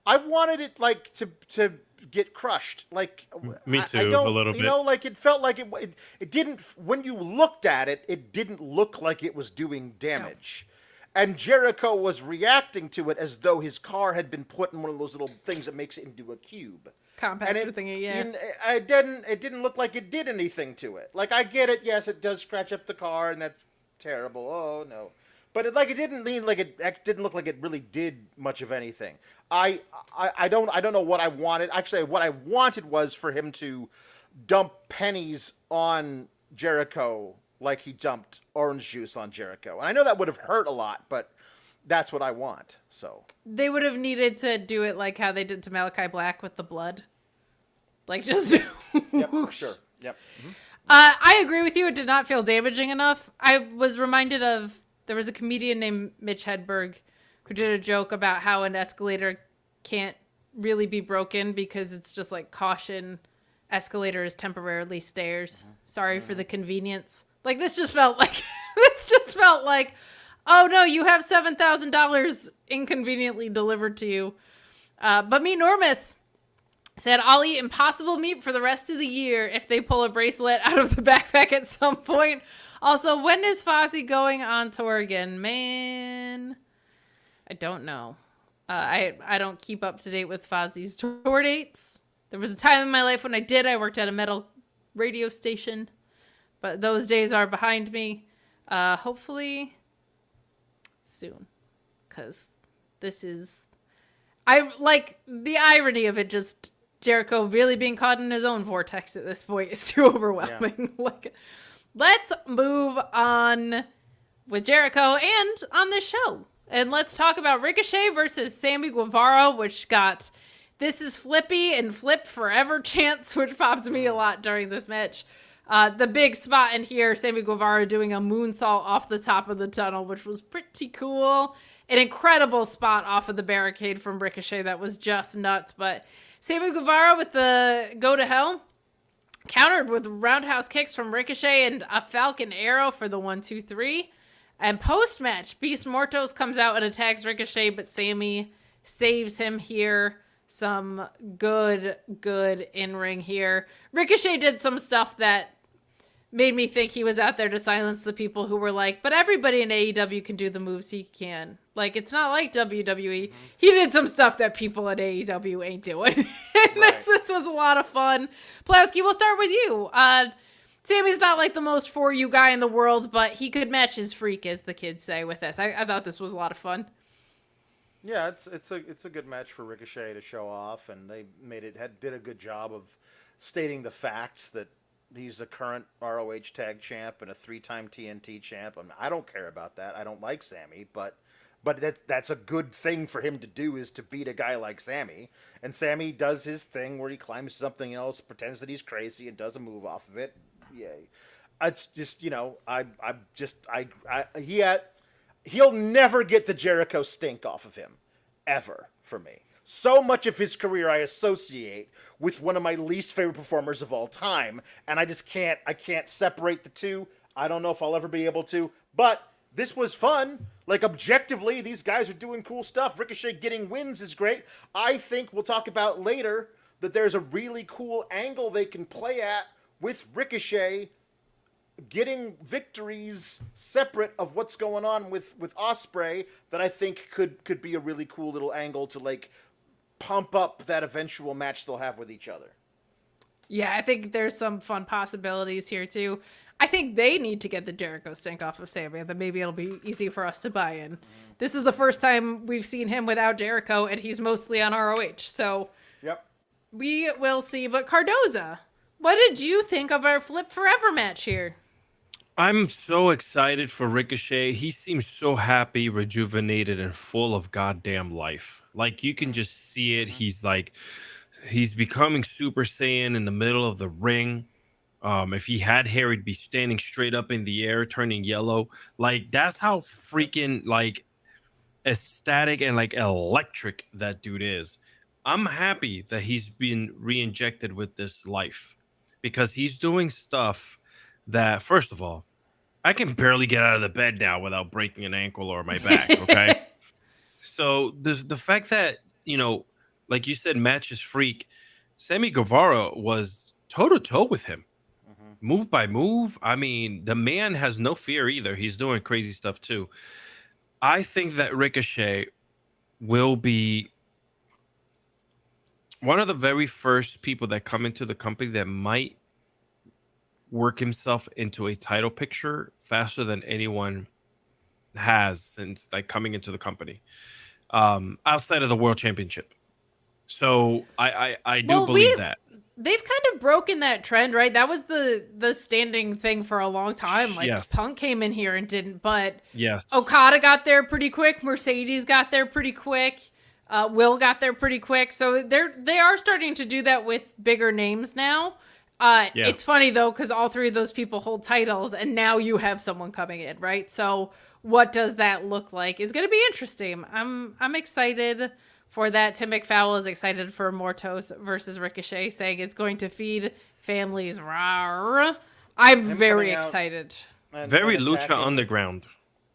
I wanted it like to get crushed. Like me too, a little bit. You know, like it felt like it didn't. When you looked at it, it didn't look like it was doing damage. No. And Jericho was reacting to it as though his car had been put in one of those little things that makes it into a cube. Compactor thingy, yeah. It didn't look like it did anything to it. Like, I get it. Yes, it does scratch up the car, and that's terrible. Oh no, but it didn't look like it really did much of anything. I don't know what I wanted. Actually, what I wanted was for him to dump pennies on Jericho like he dumped orange juice on Jericho. And I know that would have hurt a lot, but that's what I want. So they would have needed to do it like how they did to Malachi Black with the blood, like just. Yep, sure. Yep. Mm-hmm. I agree with you. It did not feel damaging enough. I was reminded of, there was a comedian named Mitch Hedberg who did a joke about how an escalator can't really be broken because it's just like, caution, escalator is temporarily stairs. Sorry for the convenience. Like, this just felt like, oh no, you have $7,000 inconveniently delivered to you. But me, Normus, said, I'll eat impossible meat for the rest of the year if they pull a bracelet out of the backpack at some point. Also, when is Fozzy going on tour again? Man, I don't know. I don't keep up to date with Fozzy's tour dates. There was a time in my life when I did. I worked at a metal radio station, but those days are behind me. Hopefully soon, because this is... I like the irony of it. Just Jericho really being caught in his own vortex at this point is too overwhelming. Yeah. Like, let's move on with Jericho and on this show. And let's talk about Ricochet versus Sammy Guevara, which got "This is Flippy" and "Flip Forever" chants, which popped me a lot during this match. The big spot in here, Sammy Guevara doing a moonsault off the top of the tunnel, which was pretty cool. An incredible spot off of the barricade from Ricochet that was just nuts. But Sammy Guevara with the go to hell, countered with roundhouse kicks from Ricochet and a Falcon Arrow for the 1-2-3. And post-match, Beast Mortos comes out and attacks Ricochet, but Sammy saves him here. Some good in-ring here. Ricochet did some stuff that made me think he was out there to silence the people who were like, but everybody in AEW can do the moves he can. Like, it's not like WWE. Mm-hmm. He did some stuff that people at AEW ain't doing. And Right. this was a lot of fun. Pulaski, we'll start with you. Sammy's not like the most for you guy in the world, but he could match his freak, as the kids say, with this. I thought this was a lot of fun. Yeah, it's a good match for Ricochet to show off, and they did a good job of stating the facts that he's the current ROH Tag Champ and a 3-time TNT Champ. I mean, I don't care about that. I don't like Sammy, but that's a good thing for him to do, is to beat a guy like Sammy. And Sammy does his thing where he climbs something else, pretends that he's crazy, and does a move off of it. Yay! It's just, he'll never get the Jericho stink off of him, ever, for me. So much of his career I associate with one of my least favorite performers of all time, and I can't separate the two. I don't know if I'll ever be able to, but this was fun. Like, objectively, these guys are doing cool stuff. Ricochet getting wins is great. I think we'll talk about later that there's a really cool angle they can play at with Ricochet getting victories separate of what's going on with Ospreay that I think could be a really cool little angle to, like, pump up that eventual match they'll have with each other. Yeah, I think there's some fun possibilities here, too. I think they need to get the Jericho stink off of Sammy, and then maybe it'll be easy for us to buy in. This is the first time we've seen him without Jericho, and he's mostly on ROH, so Yep. we will see. But Cardoza, what did you think of our Flip Forever match here? I'm so excited for Ricochet. He seems so happy, rejuvenated, and full of goddamn life. Like, you can just see it. He's becoming Super Saiyan in the middle of the ring. If he had hair, he'd be standing straight up in the air, turning yellow. Like, that's how freaking, like, ecstatic and, like, electric that dude is. I'm happy that he's been re-injected with this life, because he's doing stuff that, first of all, I can barely get out of the bed now without breaking an ankle or my back, okay? So the fact that, like you said, match is freak, Sammy Guevara was toe-to-toe with him. Move by move. I mean, the man has no fear either. He's doing crazy stuff too. I think that Ricochet will be one of the very first people that come into the company that might work himself into a title picture faster than anyone has since, like, coming into the company, outside of the World Championship. So I do believe that. They've kind of broken that trend, right? That was the standing thing for a long time. Like, Yes. Punk came in here and didn't, but Yes. Okada got there pretty quick. Mercedes got there pretty quick. Will got there pretty quick. So they are starting to do that with bigger names now. Yeah. It's funny, though, because all three of those people hold titles, and now you have someone coming in, right? So what does that look like is going to be interesting. I'm excited for that. Tim McFowle is excited for Mortos versus Ricochet, saying it's going to feed families. Rawr. I'm very excited. Very Lucha Underground.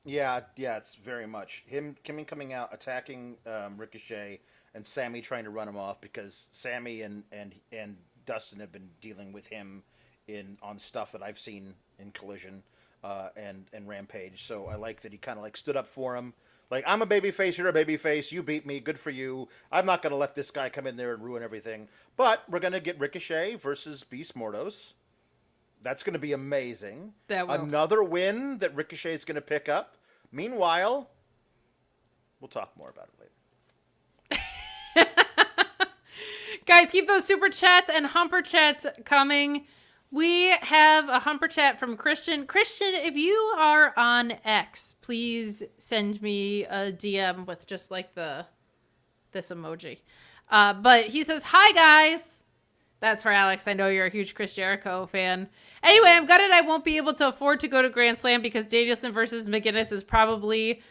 Yeah, it's very much him coming out, attacking Ricochet, and Sammy trying to run him off, because Sammy and Dustin have been dealing with him on stuff that I've seen in Collision and Rampage. So I like that he kind of, like, stood up for him. Like, I'm a babyface, you're a babyface, you beat me, good for you. I'm not going to let this guy come in there and ruin everything. But we're going to get Ricochet versus Beast Mortos. That's going to be amazing. That will. Another win that Ricochet is going to pick up. Meanwhile, we'll talk more about it later. Guys, keep those super chats and humper chats coming. We have a humper chat from Christian. Christian, if you are on X, please send me a DM with just, like, this emoji. But he says, "Hi, guys." That's for Alex. I know you're a huge Chris Jericho fan. Anyway, I'm gutted I won't be able to afford to go to Grand Slam, because Danielson versus McGuinness is probably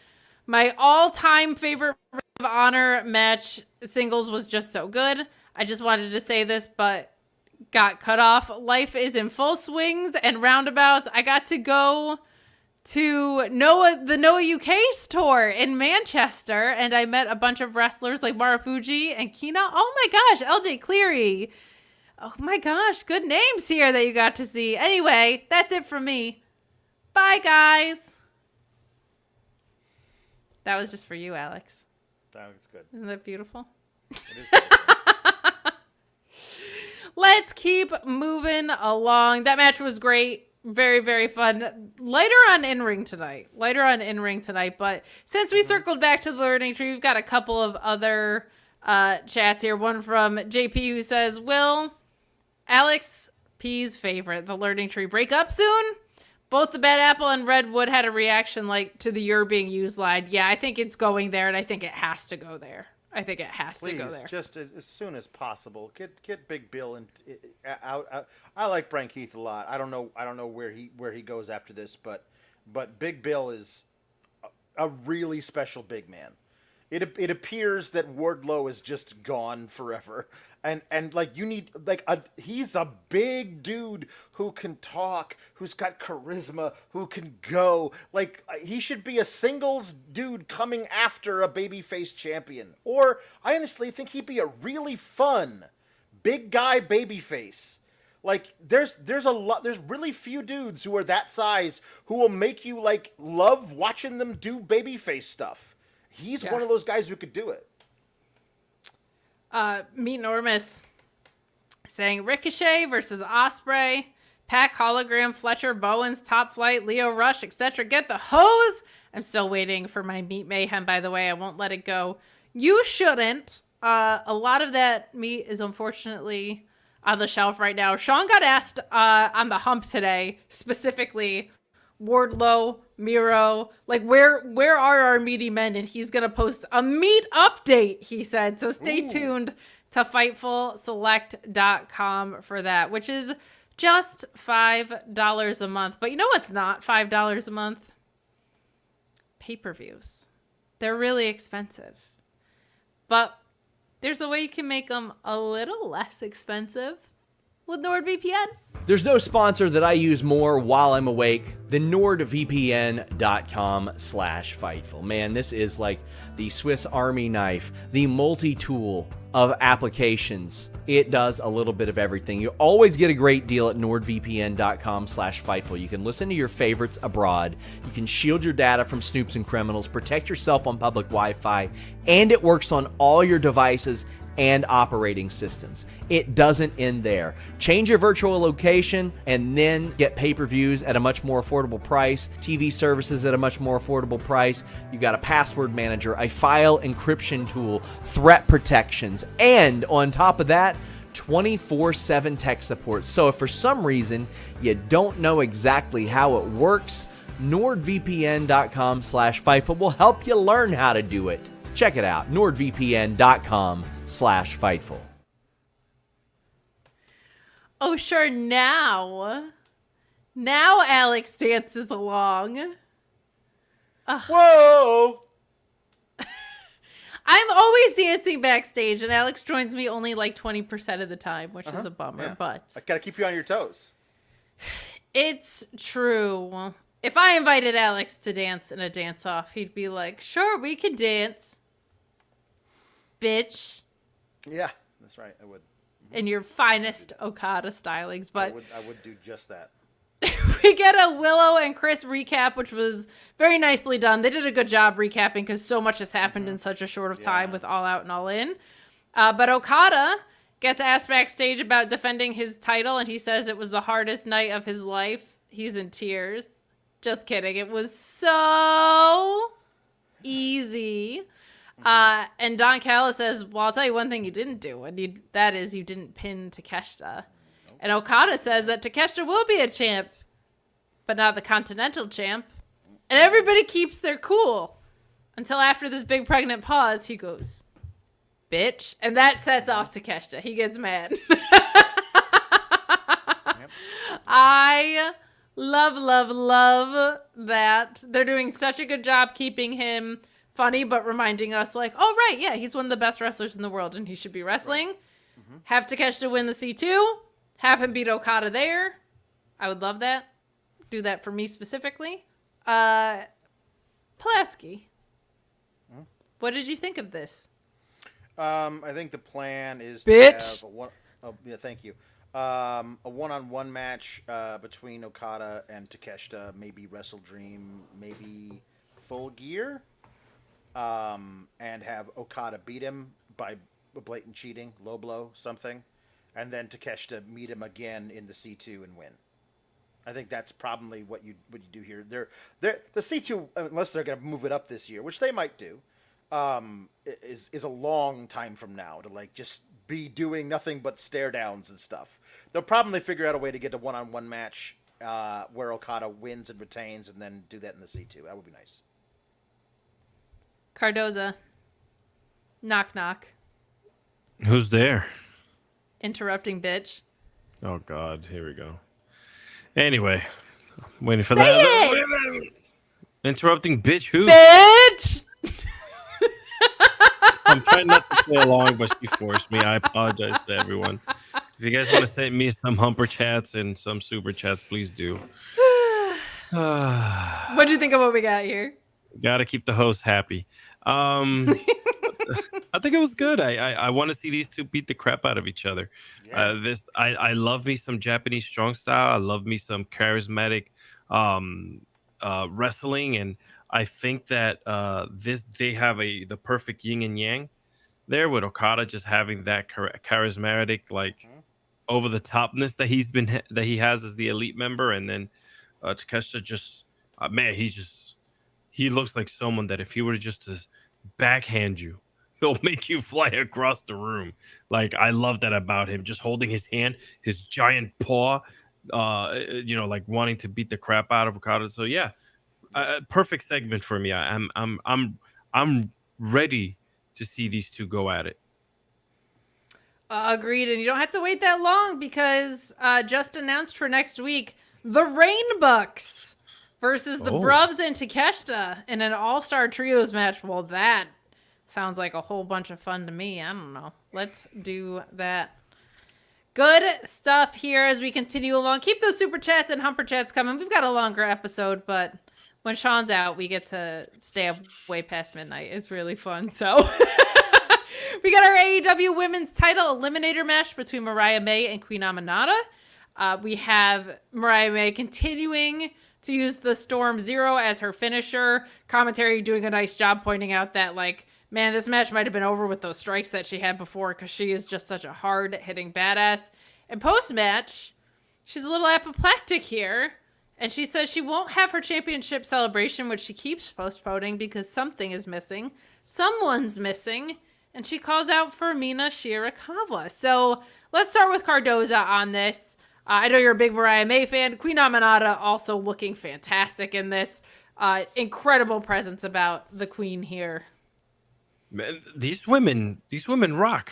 my all-time favorite Ring of Honor match. Singles was just so good. I just wanted to say this, but got cut off. Life is in full swings and roundabouts. I got to go to the Noah UK's tour in Manchester, and I met a bunch of wrestlers like Marufuji and Kina. Oh my gosh, LJ Cleary. Oh my gosh, good names here that you got to see. Anyway, that's it from me. Bye, guys. That was just for you, Alex. That was good. Isn't that beautiful? It is good. Let's keep moving along. That match was great. Very, very fun. Lighter on in-ring tonight. But since we circled back to the learning tree, we've got a couple of other chats here. One from JP who says, will Alex P's favorite, the learning tree, break up soon? Both the Bad Apple and Redwood had a reaction like to the "you're being used" line. Yeah, I think it's going there, and I think it has to go there. Please, just as soon as possible. Get Big Bill out. I like Brian Keith a lot. I don't know where he goes after this, but Big Bill is a really special big man. It appears that Wardlow is just gone forever, and like you need he's a big dude who can talk, who's got charisma, who can go. Like he should be a singles dude coming after a babyface champion. Or I honestly think he'd be a really fun big guy babyface. Like there's really few dudes who are that size who will make you like love watching them do babyface stuff. He's one of those guys who could do it. Meet Normus saying Ricochet versus Ospreay, Pac Hologram, Fletcher Bowens, Top Flight, Leo Rush, etc. Get the hose. I'm still waiting for my Meat Mayhem, by the way. I won't let it go. You shouldn't. A lot of that meat is unfortunately on the shelf right now. Sean got asked on the hump today, specifically Wardlow, Miro, like where are our meaty men? And he's gonna post a meat update, he said. So stay tuned to FightfulSelect.com for that, which is just $5 a month. But you know what's not $5 a month? Pay-per-views. They're really expensive. But there's a way you can make them a little less expensive with NordVPN. There's no sponsor that I use more while I'm awake than NordVPN.com/Fightful. Man, this is like the Swiss Army knife, the multi-tool of applications. It does a little bit of everything. You always get a great deal at NordVPN.com/Fightful. You can listen to your favorites abroad. You can shield your data from snoops and criminals, protect yourself on public Wi-Fi, and it works on all your devices and operating systems. It doesn't end there. Change your virtual location and then get pay-per-views at a much more affordable price, TV services at a much more affordable price. You got a password manager, a file encryption tool, threat protections, and on top of that, 24/7 tech support. So if for some reason you don't know exactly how it works, NordVPN.com/Fightful will help you learn how to do it. Check it out, NordVPN.com/Fightful. Oh, sure. Now Alex dances along. Whoa! I'm always dancing backstage, and Alex joins me only like 20% of the time, which is a bummer. Yeah. But I gotta keep you on your toes. it's true. If I invited Alex to dance in a dance-off, he'd be like, sure, we can dance. Bitch. Yeah, that's right. I would. In your finest Okada stylings. But I would do just that. we get a Willow and Chris recap, which was very nicely done. They did a good job recapping because so much has happened in such a short of time with All Out and All In. But Okada gets asked backstage about defending his title, and he says it was the hardest night of his life. He's in tears. Just kidding. It was so easy. And Don Callis says, well, I'll tell you one thing you didn't do, and that is you didn't pin Takeshita. And Okada says that Takeshita will be a champ, but not the Continental champ. And everybody keeps their cool until after this big pregnant pause, he goes, bitch. And that sets off Takeshita. He gets mad. I love that. They're doing such a good job keeping him funny, but reminding us like, oh, right, yeah, he's one of the best wrestlers in the world and he should be wrestling. Right. Mm-hmm. Have Takeshita win the C2. Have him beat Okada there. I would love that. Do that for me specifically. Pulaski. What did you think of this? I think the plan is Bitch. to have thank you. A one-on-one match between Okada and Takeshita, maybe Wrestle Dream, maybe Full Gear, and have Okada beat him by blatant cheating, low blow, something. and then Takeshita meet him again in the C2 and win. I think that's probably what you do here. The C2, unless they're going to move it up this year, which they might do, is a long time from now to like just be doing nothing but stare downs and stuff. They'll probably figure out a way to get a one-on-one match where Okada wins and retains, and then do that in the C2. That would be nice. Cardoza. Knock knock. Who's there? Interrupting bitch. Oh God, here we go. Anyway, I'm waiting for Say that. it! Interrupting bitch who? Bitch! I'm trying not to play along, but she forced me. I apologize to everyone. If you guys want to send me some humper chats and some super chats, please do. What do you think of what we got here? Got to keep the host happy. I think it was good. I want to see these two beat the crap out of each other. Yeah. I love me some Japanese strong style. I love me some charismatic wrestling, and I think that they have the perfect yin and yang there, with Okada just having that charismatic, like over the topness that he has as the elite member, and then Takeshita just man, he looks like someone that if he were just to backhand you, he'll make you fly across the room. Like, I love that about him, just holding his hand, his giant paw, like wanting to beat the crap out of Okada. So yeah, perfect segment for me. I'm ready to see these two go at it. Agreed, and you don't have to wait that long because just announced for next week, the Rainbucks versus the Bruvs and Takeshita in an all-star trios match. Well, that sounds like a whole bunch of fun to me. I don't know. Let's do that. Good stuff here as we continue along. Keep those super chats and humper chats coming. We've got a longer episode, but when Sean's out, we get to stay up way past midnight. It's really fun. So we got our AEW Women's Title Eliminator match between Mariah May and Queen Aminata. We have Mariah May continuing to use the Storm Zero as her finisher. Commentary doing a nice job pointing out that, like, man, this match might have been over with those strikes that she had before because she is just such a hard-hitting badass. And post-match, she's a little apoplectic here. And she says she won't have her championship celebration, which she keeps postponing because something is missing. Someone's missing. And she calls out for Mina Shirakawa. So let's start with Cardoza on this. I know you're a big Mariah May fan. Queen Aminata also looking fantastic in this. Incredible presence about the queen here. Man, these women rock.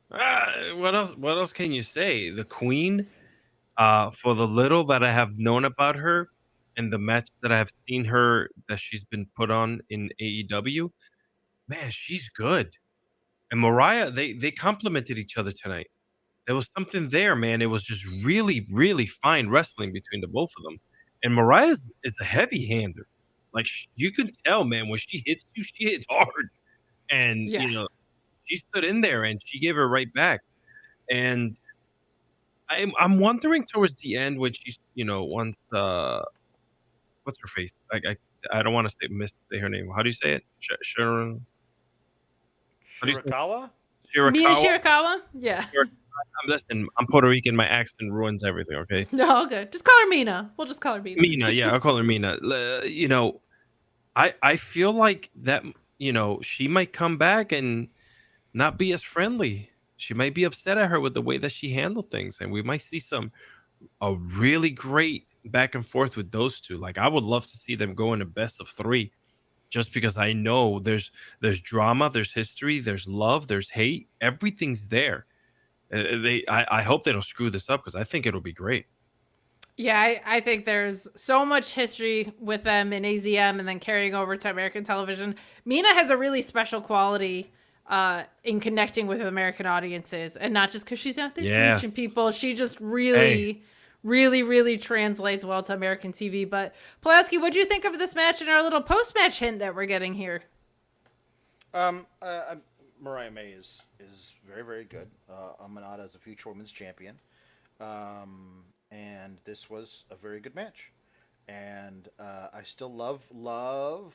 What else can you say? The queen, for the little that I have known about her and the match that I have seen her that she's been put on in AEW, man, she's good. And Mariah, they complemented each other tonight. There was something there, man. It was just really, really fine wrestling between the both of them. And Mariah is a heavy hander. Like, you can tell, man, when she hits you, she hits hard. And, she stood in there and she gave her right back. And I'm wondering towards the end when she's, once, what's her face? I don't want to say her name. How do you say it? Sharon? Shirakawa? Mina Shirakawa? Yeah. Listen, I'm Puerto Rican. My accent ruins everything, okay? No, good. Just call her Mina. We'll just call her Mina. Mina, yeah, I'll call her Mina. I feel like that, she might come back and not be as friendly. She might be upset at her with the way that she handled things. And we might see a really great back and forth with those two. Like, I would love to see them go in a best of 3. Just because I know there's drama, there's history, there's love, there's hate. Everything's there. I hope they don't screw this up because I think it'll be great. Yeah, I think there's so much history with them in AZM and then carrying over to American television. Mina has a really special quality in connecting with American audiences, and not just because she's out there reaching people. She just really, really translates well to American TV. But Pulaski, what do you think of this match and our little post-match hint that we're getting here? Mariah May is very, very good. Aminata is a future women's champion. And this was a very good match. And I still love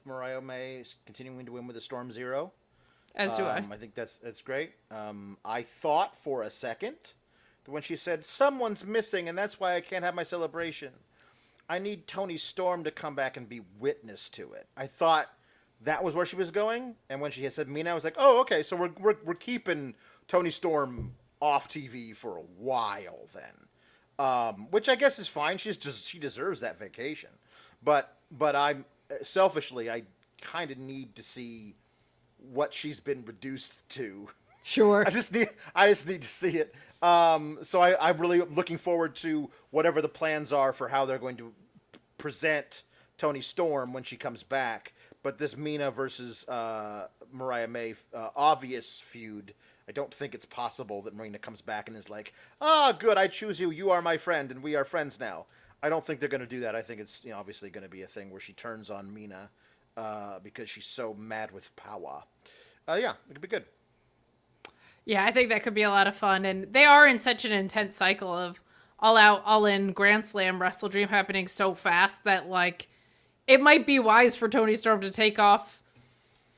Mariah May continuing to win with the Storm Zero. As do I. I think that's great. I thought for a second when she said, "Someone's missing, and that's why I can't have my celebration." I need Toni Storm to come back and be witness to it. I thought that was where she was going, and when she had said Mina, I was like, "Oh, okay, so we're keeping Toni Storm off TV for a while then," which I guess is fine. She deserves that vacation, but I'm selfishly, I kind of need to see what she's been reduced to. Sure. I just need to see it. So I'm really looking forward to whatever the plans are for how they're going to present Toni Storm when she comes back. But this Mina versus Mariah May obvious feud, I don't think it's possible that Mina comes back and is like, good, I choose you. You are my friend, and we are friends now. I don't think they're going to do that. I think it's obviously going to be a thing where she turns on Mina because she's so mad with power. Yeah, it could be good. Yeah, I think that could be a lot of fun. And they are in such an intense cycle of all out, all in Grand Slam Wrestle Dream happening so fast that, like, it might be wise for Toni Storm to take off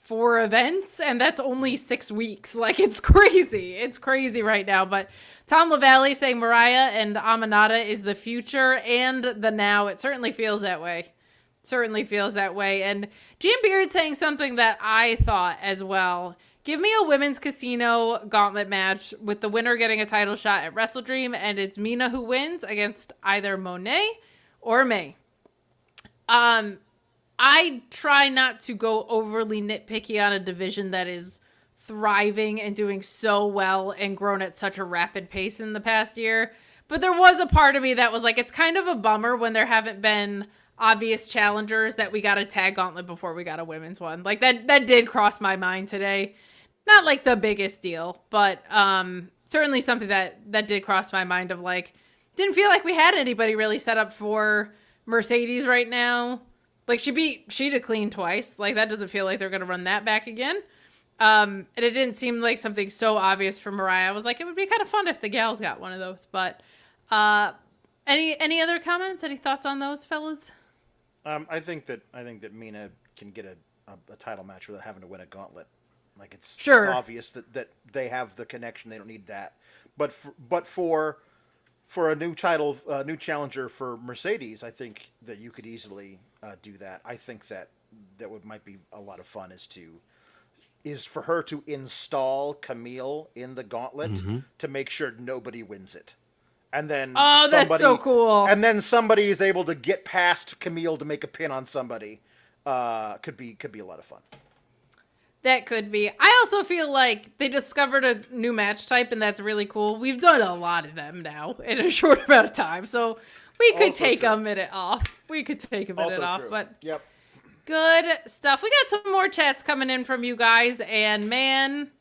4 events, and that's only 6 weeks. Like, it's crazy. It's crazy right now. But Tom LaValle saying Mariah and Aminata is the future and the now. It certainly feels that way. Certainly feels that way. And Jim Beard saying something that I thought as well. Give me a women's casino gauntlet match with the winner getting a title shot at Wrestle Dream, and it's Mina who wins against either Monet or May. I try not to go overly nitpicky on a division that is thriving and doing so well and grown at such a rapid pace in the past year. But there was a part of me that was like, it's kind of a bummer when there haven't been obvious challengers that we got a tag gauntlet before we got a women's one. Like that did cross my mind today. Not like the biggest deal, but certainly something that did cross my mind of like, didn't feel like we had anybody really set up for Mercedes right now. Like she beat Sheeta clean twice. Like that doesn't feel like they're going to run that back again. And it didn't seem like something so obvious for Mariah. I was like, it would be kind of fun if the gals got one of those. But any other comments? Any thoughts on those, fellas? I think that Mina can get a title match without having to win a gauntlet. Like it's obvious that they have the connection. They don't need that. But for a new title, new challenger for Mercedes, I think that you could easily do that. I think that might be a lot of fun is for her to install Camille in the gauntlet to make sure nobody wins it. And then that's so cool. And then somebody is able to get past Camille to make a pin on somebody. Could be a lot of fun. That could be. I also feel like they discovered a new match type, and that's really cool. We've done a lot of them now in a short amount of time, so we could take a minute off. But yep. Good stuff. We got some more chats coming in from you guys, and man,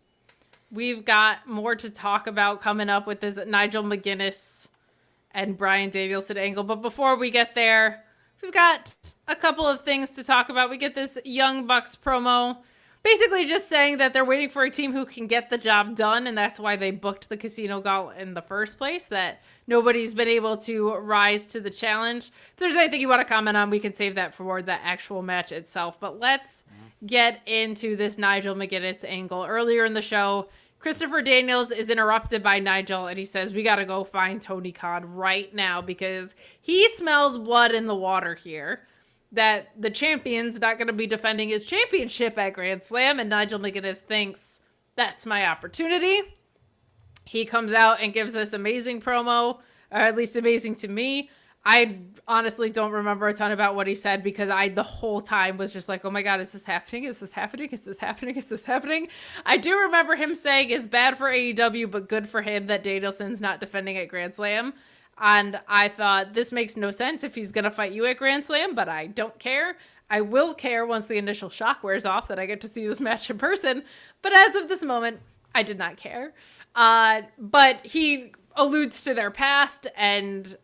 we've got more to talk about coming up with this Nigel McGuinness and Bryan Danielson angle. But before we get there, we've got a couple of things to talk about. We get this Young Bucks promo, basically just saying that they're waiting for a team who can get the job done, and that's why they booked the Casino Gauntlet in the first place, that nobody's been able to rise to the challenge. If there's anything you want to comment on, we can save that for the actual match itself. But let's get into this Nigel McGuinness angle. Earlier in the show, Christopher Daniels is interrupted by Nigel, and he says, we got to go find Tony Khan right now because he smells blood in the water here. That the champion's not going to be defending his championship at Grand Slam, and Nigel McGuinness thinks that's my opportunity. He comes out and gives this amazing promo, or at least amazing to me. I honestly don't remember a ton about what he said because I the whole time was just like, oh my God, is this happening? Is this happening? Is this happening? Is this happening? I do remember him saying it's bad for AEW, but good for him that Danielson's not defending at Grand Slam. And I thought, this makes no sense if he's going to fight you at Grand Slam, but I don't care. I will care once the initial shock wears off that I get to see this match in person. But as of this moment, I did not care. But he alludes to their past and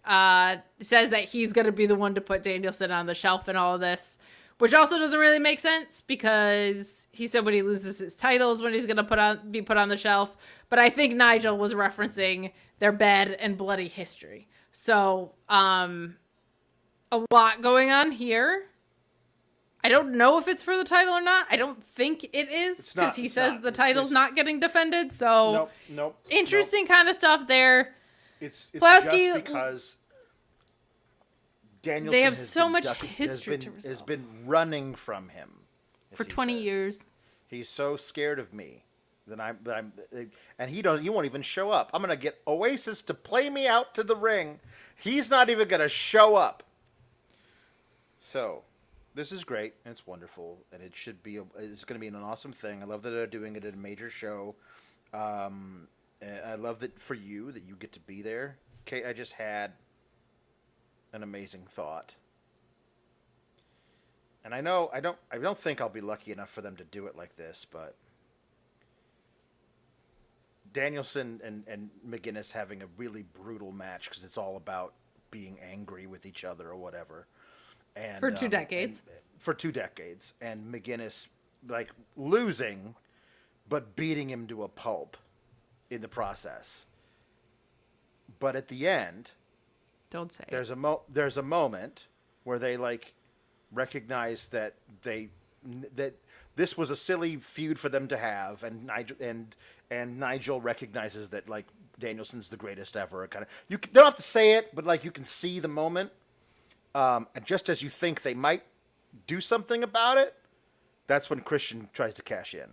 says that he's going to be the one to put Danielson on the shelf and all of this, which also doesn't really make sense because he said when he loses his titles when he's going to be put on the shelf. But I think Nigel was referencing their bad and bloody history. So a lot going on here. I don't know if it's for the title or not. I don't think it is because he says the title's not getting defended. So nope. Interesting kind of stuff there. It's Pulaski, just because Danielson they have has so been much ducking- history to has resolve. been running from him as For he 20 says. years. He's so scared of me and he won't even show up. I'm gonna get Oasis to play me out to the ring. He's not even gonna show up. So, this is great and it's wonderful and it should be. It's gonna be an awesome thing. I love that they're doing it at a major show. And I love that for you that you get to be there. Kate, I just had an amazing thought. And I know I don't think I'll be lucky enough for them to do it like this, but Danielson and McGuinness having a really brutal match because it's all about being angry with each other or whatever. And For 2 decades. For 2 decades. And McGuinness like losing but beating him to a pulp in the process. But at the end, Don't say there's a moment where they like recognize that that this was a silly feud for them to have, and Nigel recognizes that like Danielson's the greatest ever. Kind of, you don't have to say it, but like you can see the moment. And just as you think they might do something about it, that's when Christian tries to cash in,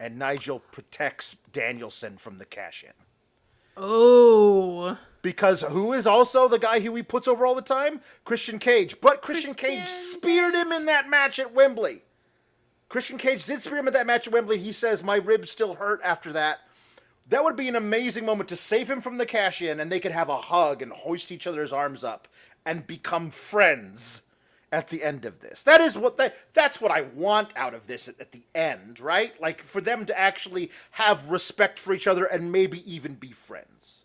and Nigel protects Danielson from the cash in. Oh. Because who is also the guy who he puts over all the time? Christian Cage. But Christian Cage speared him in that match at Wembley. Christian Cage did spear him at that match at Wembley. He says, my ribs still hurt after that. That would be an amazing moment to save him from the cash-in, and they could have a hug and hoist each other's arms up and become friends at the end of this. That's what I want out of this at the end, right? Like, for them to actually have respect for each other and maybe even be friends.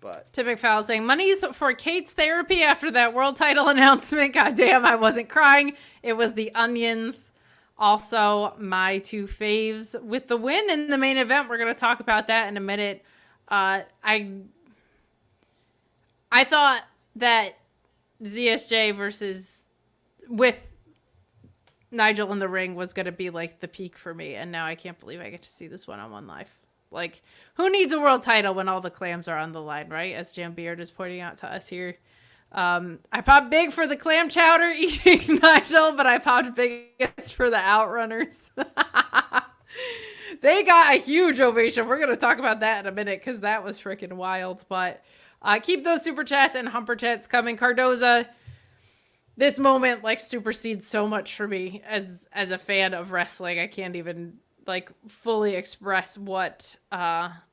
But Tim McFowle saying, money's for Kate's therapy after that world title announcement. God damn, I wasn't crying. It was the Onions. Also, my 2 faves with the win in the main event. We're going to talk about that in a minute. I thought that ZSJ versus with Nigel in the ring was going to be like the peak for me. And now I can't believe I get to see this one-on-one live. Like, who needs a world title when all the clams are on the line, right? As Jam Beard is pointing out to us here. I popped big for the clam chowder eating Nigel, but I popped biggest for the Outrunners. They got a huge ovation. We're going to talk about that in a minute because that was freaking wild. But keep those super chats and humper chats coming. Cardoza, this moment like supersedes so much for me as a fan of wrestling. I can't even like fully express what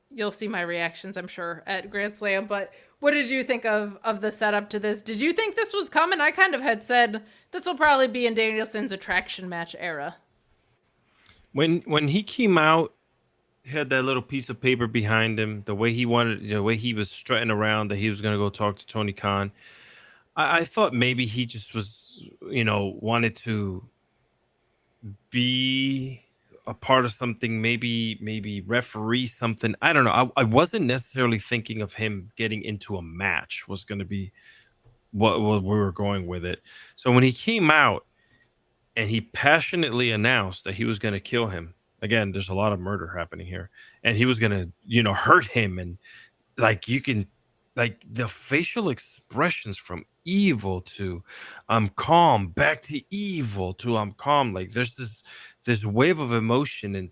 you'll see my reactions, I'm sure, at Grand Slam. But what did you think of the setup to this? Did you think this was coming? I kind of had said this will probably be in Danielson's attraction match era. When he came out, he had that little piece of paper behind him, the way he wanted, the way he was strutting around that he was going to go talk to Tony Khan. I thought maybe he just was, wanted to be a part of something, maybe referee something. I don't know. I wasn't necessarily thinking of him getting into a match was going to be what we were going with it. So when he came out and he passionately announced that he was going to kill him, again, there's a lot of murder happening here, and he was going to, hurt him. And like, you can, like the facial expressions from evil to I'm calm, back to evil to I'm calm. Like there's this wave of emotion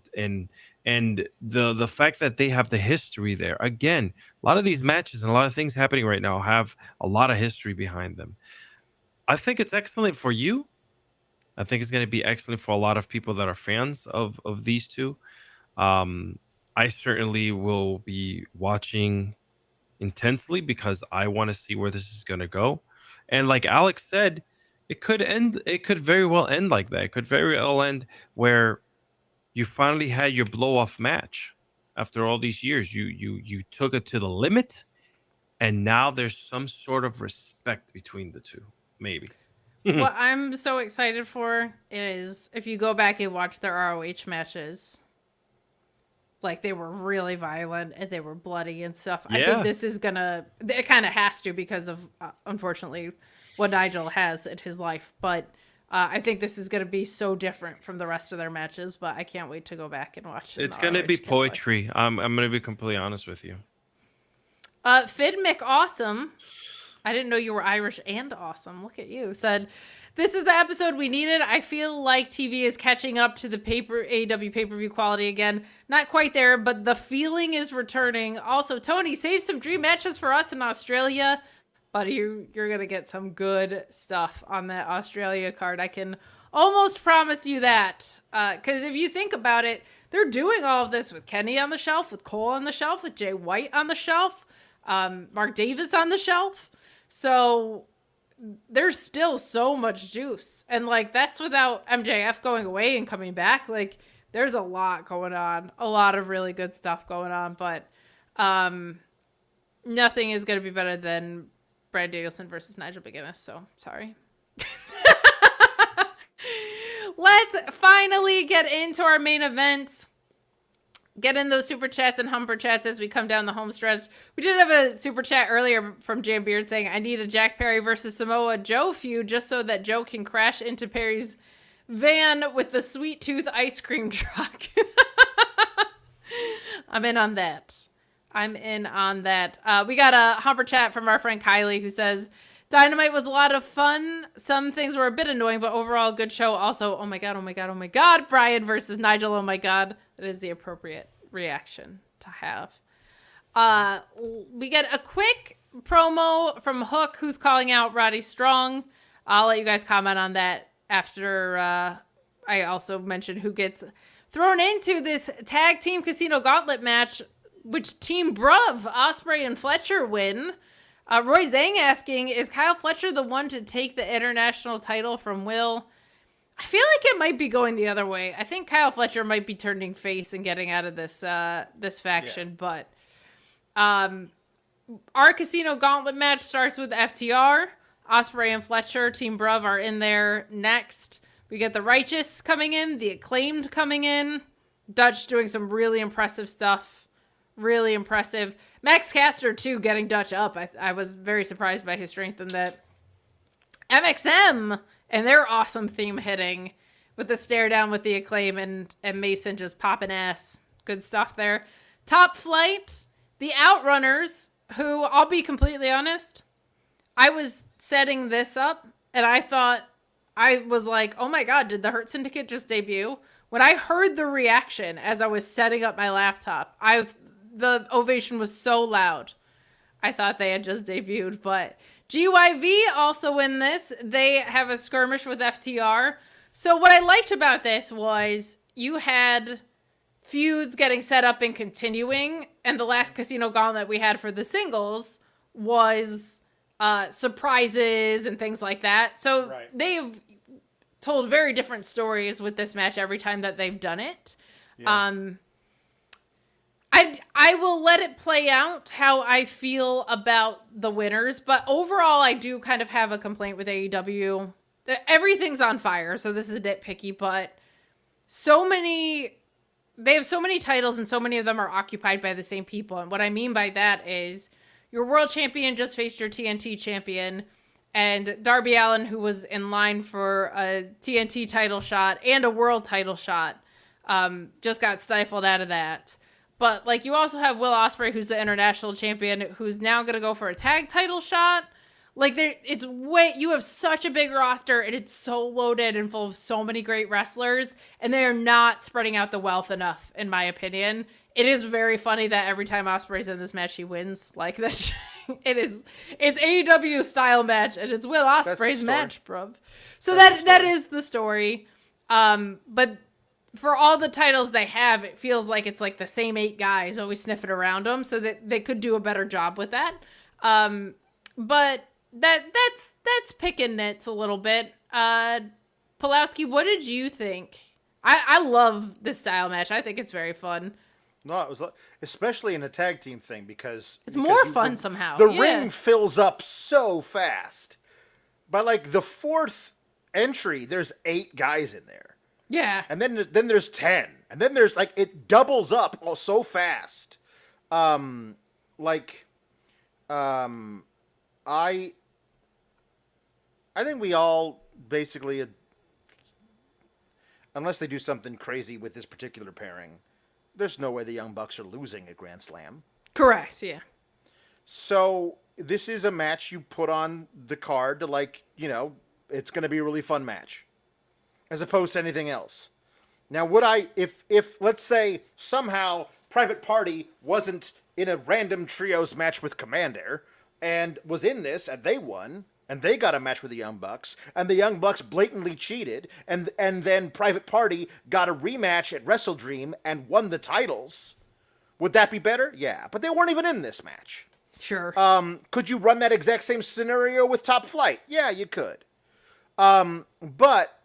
and the fact that they have the history there. Again, a lot of these matches and a lot of things happening right now have a lot of history behind them. I think it's excellent for you. I think it's going to be excellent for a lot of people that are fans of these two. I certainly will be watching intensely because I want to see where this is going to go. And like Alex said, it could very well end like that. It could very well end where you finally had your blow off match after all these years. You took it to the limit, and now there's some sort of respect between the two, maybe. What I'm so excited for is if you go back and watch their ROH matches, like they were really violent and they were bloody and stuff. Yeah. I think this is it kind of has to because of, unfortunately, what Nigel has in his life. But I think this is going to be so different from the rest of their matches, but I can't wait to go back and watch. It's going to be poetry. I'm going to be completely honest with you. Fid McAwesome, I didn't know you were Irish and awesome. Look at you. Said, this is the episode we needed. I feel like TV is catching up to the AEW pay-per-view quality again. Not quite there, but the feeling is returning. Also, Tony, save some dream matches for us in Australia. Buddy, you're going to get some good stuff on that Australia card. I can almost promise you that. Because if you think about it, they're doing all of this with Kenny on the shelf, with Cole on the shelf, with Jay White on the shelf, Mark Davis on the shelf. So there's still so much juice. And, like, that's without MJF going away and coming back. Like, there's a lot going on. A lot of really good stuff going on. But nothing is going to be better than Brad Danielson versus Nigel McGuinness. So, sorry. Let's finally get into our main event. Get in those super chats and humper chats as we come down the home stretch. We did have a super chat earlier from Jam Beard saying, I need a Jack Perry versus Samoa Joe feud just so that Joe can crash into Perry's van with the sweet tooth ice cream truck. I'm in on that. We got a humper chat from our friend Kylie who says, Dynamite was a lot of fun. Some things were a bit annoying, but overall good show. Also, oh my god, Brian versus Nigel. Oh my god, that is the appropriate reaction to have. We get a quick promo from Hook, who's calling out Roddy Strong. I'll let you guys comment on that after I also mention who gets thrown into this tag team casino gauntlet match, which Team Bruv, Ospreay and Fletcher win. Roy Zhang asking, is Kyle Fletcher the one to take the international title from Will? I feel like it might be going the other way. I think Kyle Fletcher might be turning face and getting out of this faction. Yeah. But our Casino Gauntlet match starts with FTR. Ospreay and Fletcher, Team Bruv, are in there next. We get the Righteous coming in, the Acclaimed coming in. Dutch doing some really impressive stuff. Really impressive. Max Caster, too, getting Dutch up. I was very surprised by his strength in that. MXM and their awesome theme hitting with the stare down with the Acclaim and Mason just popping ass. Good stuff there. Top Flight, the Outrunners, who, I'll be completely honest, I was setting this up and I was like, oh my god, did the Hurt Syndicate just debut? When I heard the reaction as I was setting up my laptop, the ovation was so loud. I thought they had just debuted, but GYV also in this. They have a skirmish with FTR. So what I liked about this was you had feuds getting set up and continuing, and the last Casino Gauntlet we had for the singles was surprises and things like that. So right. They've told very different stories with this match every time that they've done it. Yeah. I will let it play out how I feel about the winners, but overall I do kind of have a complaint with AEW. Everything's on fire, so this is nitpicky, but they have so many titles and so many of them are occupied by the same people. And what I mean by that is your world champion just faced your TNT champion, and Darby Allin, who was in line for a TNT title shot and a world title shot, just got stifled out of that. But, like, you also have Will Ospreay, who's the international champion, who's now going to go for a tag title shot. Like, you have such a big roster, and it's so loaded and full of so many great wrestlers, and they are not spreading out the wealth enough, in my opinion. It is very funny that every time Ospreay's in this match, he wins. Like, it's AEW style match, and it's Will Ospreay's match, bruv. So that is the story. But for all the titles they have, it feels like it's like the same 8 guys always sniffing around them, so that they could do a better job with that. But that's picking nits a little bit. Pulowski, what did you think? I love this style match. I think it's very fun. No, it was especially in a tag team thing because more fun somehow. The ring fills up so fast. By like the 4th entry, there's 8 guys in there. Yeah. And then there's 10. And then there's like it doubles up so fast. I think we all basically, unless they do something crazy with this particular pairing, there's no way the Young Bucks are losing at Grand Slam. Correct, yeah. So this is a match you put on the card to, like, you know, it's going to be a really fun match, as opposed to anything else. Now, would I, if let's say somehow Private Party wasn't in a random trios match with Commander and was in this and they won and they got a match with the Young Bucks and the Young Bucks blatantly cheated and then Private Party got a rematch at Wrestle Dream and won the titles, would that be better? Yeah, but they weren't even in this match. Sure. Could you run that exact same scenario with Top Flight? Yeah, you could. But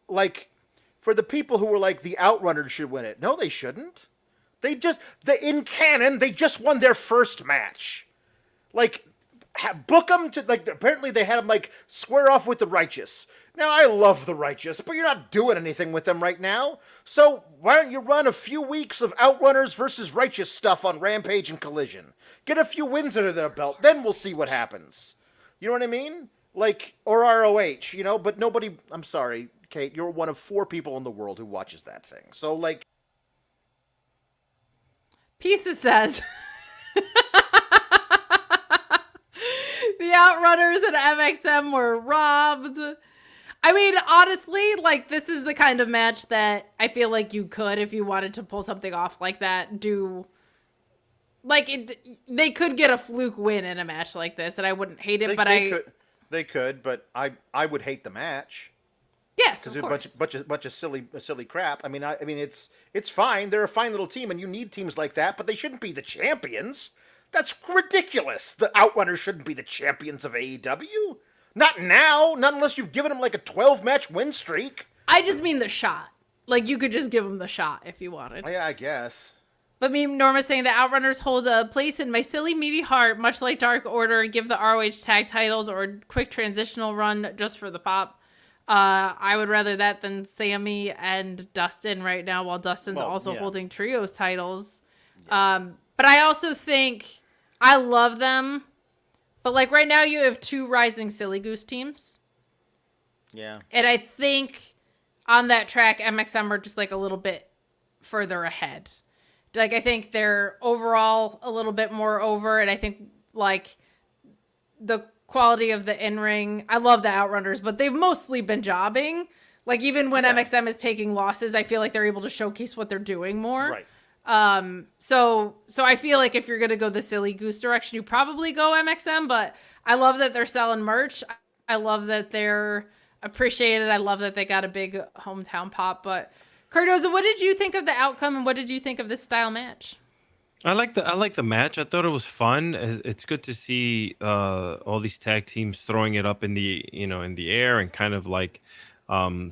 like, for the people who were like, the Outrunners should win it. No, they shouldn't. In canon, they just won their first match. Like, book them to, like, apparently they had them, like, square off with the Righteous. Now, I love the Righteous, but you're not doing anything with them right now. So, why don't you run a few weeks of Outrunners versus Righteous stuff on Rampage and Collision? Get a few wins under their belt, then we'll see what happens. You know what I mean? Like, or ROH, you know? But nobody, I'm sorry, Kate, you're one of 4 people in the world who watches that thing. So, like... Pisa says... The Outrunners and MXM were robbed. I mean, honestly, like, this is the kind of match that I feel like you could, if you wanted to pull something off like that, do... Like, they could get a fluke win in a match like this, and I wouldn't hate it, They could, but I would hate the match. Yes, of course. Because it's a bunch of silly crap. I mean, it's fine. They're a fine little team, and you need teams like that, but they shouldn't be the champions. That's ridiculous. The Outrunners shouldn't be the champions of AEW. Not now. Not unless you've given them like a 12-match win streak. I just mean the shot. Like, you could just give them the shot if you wanted. Yeah, I guess. But me, Norma's saying the Outrunners hold a place in my silly, meaty heart, much like Dark Order. Give the ROH tag titles or a quick transitional run just for the pop. I would rather that than Sammy and Dustin right now, while Dustin's also holding trios titles. Yeah. But I also think I love them. But like right now you have 2 rising Silly Goose teams. Yeah. And I think on that track, MXM are just like a little bit further ahead. Like, I think they're overall a little bit more over. And I think like the quality of the in-ring, I love the Outrunners, but they've mostly been jobbing. Like, even when MXM is taking losses, I feel like they're able to showcase what they're doing more. Right. So I feel like if you're going to go the Silly Goose direction, you probably go MXM, but I love that they're selling merch. I love that they're appreciated. I love that they got a big hometown pop, but Cardoza, what did you think of the outcome and what did you think of this style match? I like the match. I thought it was fun. It's good to see all these tag teams throwing it up in the air and kind of like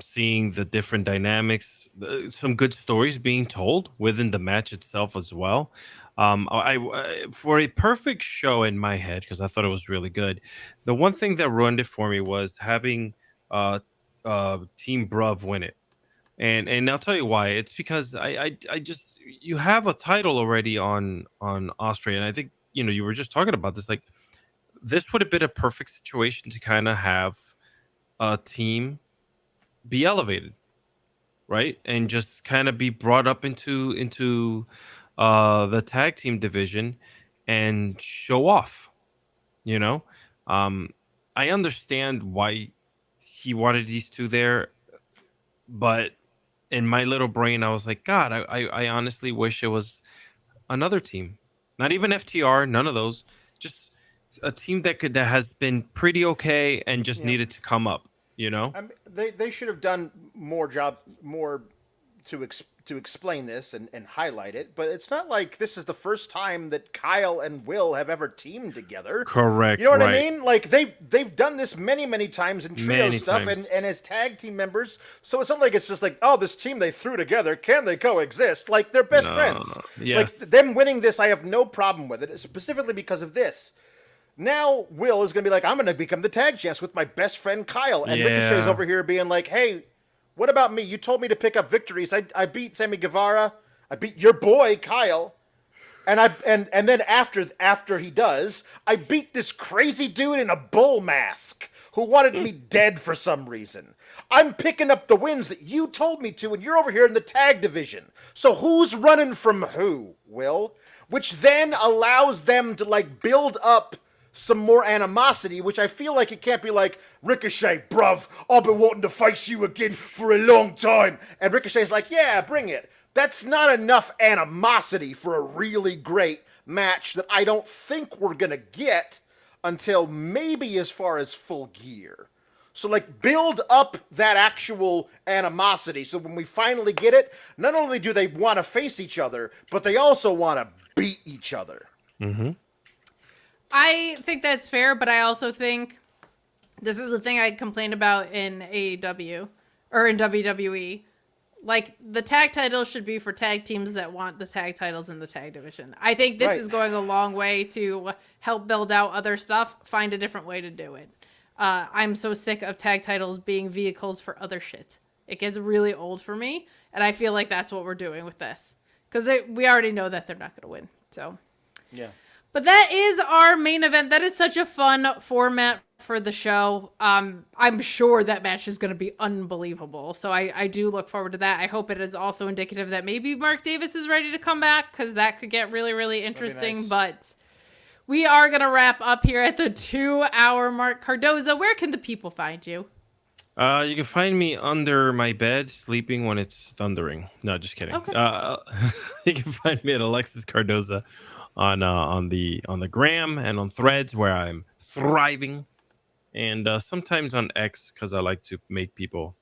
seeing the different dynamics. Some good stories being told within the match itself as well. I for a perfect show in my head, because I thought it was really good. The one thing that ruined it for me was having Team Bruv win it. And I'll tell you why. It's because I just, you have a title already on Osprey, and I think you were just talking about this. Like, this would have been a perfect situation to kind of have a team be elevated, right, and just kind of be brought up into the tag team division and show off. I understand why he wanted these 2 there, but in my little brain, I was like, God, I honestly wish it was another team. Not even FTR, none of those. Just a team that has been pretty okay and just needed to come up, I mean, they should have done more to explain this and highlight it, but it's not like this is the first time that Kyle and Will have ever teamed together. Correct. You know what I mean? Like, they've done this many times in trio stuff and as tag team members. So it's not like it's just like, oh, this team they threw together, can they coexist? Like, they're best friends. Yes. Like, them winning this, I have no problem with it, specifically because of this. Now Will is going to be like, I'm going to become the tag champs with my best friend Kyle. And Ricochet's over here being like, hey, what about me? You told me to pick up victories. I beat Sammy Guevara. I beat your boy Kyle. And then after he does, I beat this crazy dude in a bull mask who wanted me dead for some reason. I'm picking up the wins that you told me to, and you're over here in the tag division. So who's running from who, Will? which then allows them to like build up some more animosity, which I feel like it can't be like, Ricochet, bruv, I've been wanting to face you again for a long time. And Ricochet's like, yeah, bring it. That's not enough animosity for a really great match that I don't think we're going to get until maybe as far as Full Gear. So, like, build up that actual animosity so when we finally get it, not only do they want to face each other, but they also want to beat each other. Mm-hmm. I think that's fair, but I also think this is the thing I complained about in AEW or in WWE. Like, the tag titles should be for tag teams that want the tag titles in the tag division. I think this is going a long way to help build out other stuff. Find a different way to do it. I'm so sick of tag titles being vehicles for other shit. It gets really old for me, and I feel like that's what we're doing with this. Because we already know that they're not going to win. So, yeah. But that is our main event. That is such a fun format for the show. I'm sure that match is going to be unbelievable. So I do look forward to that. I hope it is also indicative that maybe Mark Davis is ready to come back, because that could get really, really interesting. Nice. But we are going to wrap up here at the 2-hour mark. Cardoza, where can the people find you? You can find me under my bed sleeping when it's thundering. No, just kidding. Okay. You can find me at Alexis Cardoza on the gram and on Threads, where I'm thriving, and sometimes on X, because I like to make people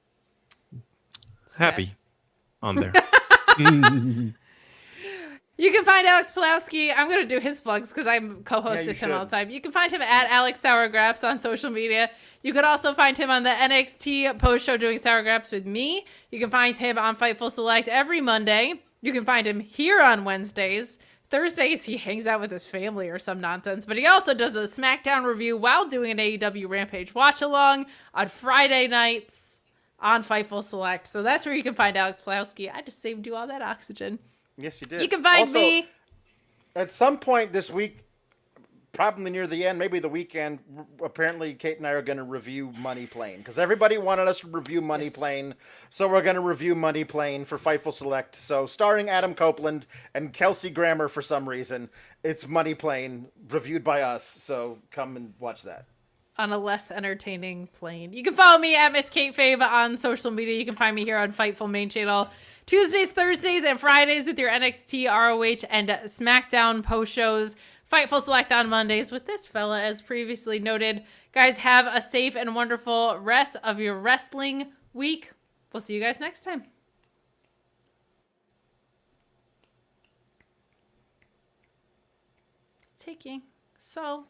happy on there. You can find Alex Pulowski. I'm going to do his plugs because I'm co-host with him all the time. You can find him at Alex Sourgraphs on social media. You can also find him on the NXT post show doing Sourgraphs with me. You can find him on Fightful Select every Monday. You can find him here on Wednesdays. Thursdays, he hangs out with his family or some nonsense, but he also does a SmackDown review while doing an AEW Rampage watch-along on Friday nights on Fightful Select. So that's where you can find Alex Pulowski. I just saved you all that oxygen. Yes, you did. You can find also, me at some point this week, probably near the end, maybe the weekend. Apparently, Kate and I are going to review Money Plane because everybody wanted us to review Money Plane, so we're going to review Money Plane for Fightful Select. So, starring Adam Copeland and Kelsey Grammer for some reason, it's Money Plane reviewed by us. So, come and watch that. On a less entertaining plane. You can follow me at Miss Kate Fabe on social media. You can find me here on Fightful Main Channel Tuesdays, Thursdays, and Fridays with your NXT, ROH, and SmackDown post shows. Fightful Select on Mondays with this fella, as previously noted. Guys, have a safe and wonderful rest of your wrestling week. We'll see you guys next time. It's taking so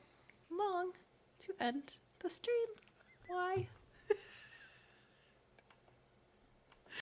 long to end the stream. Why?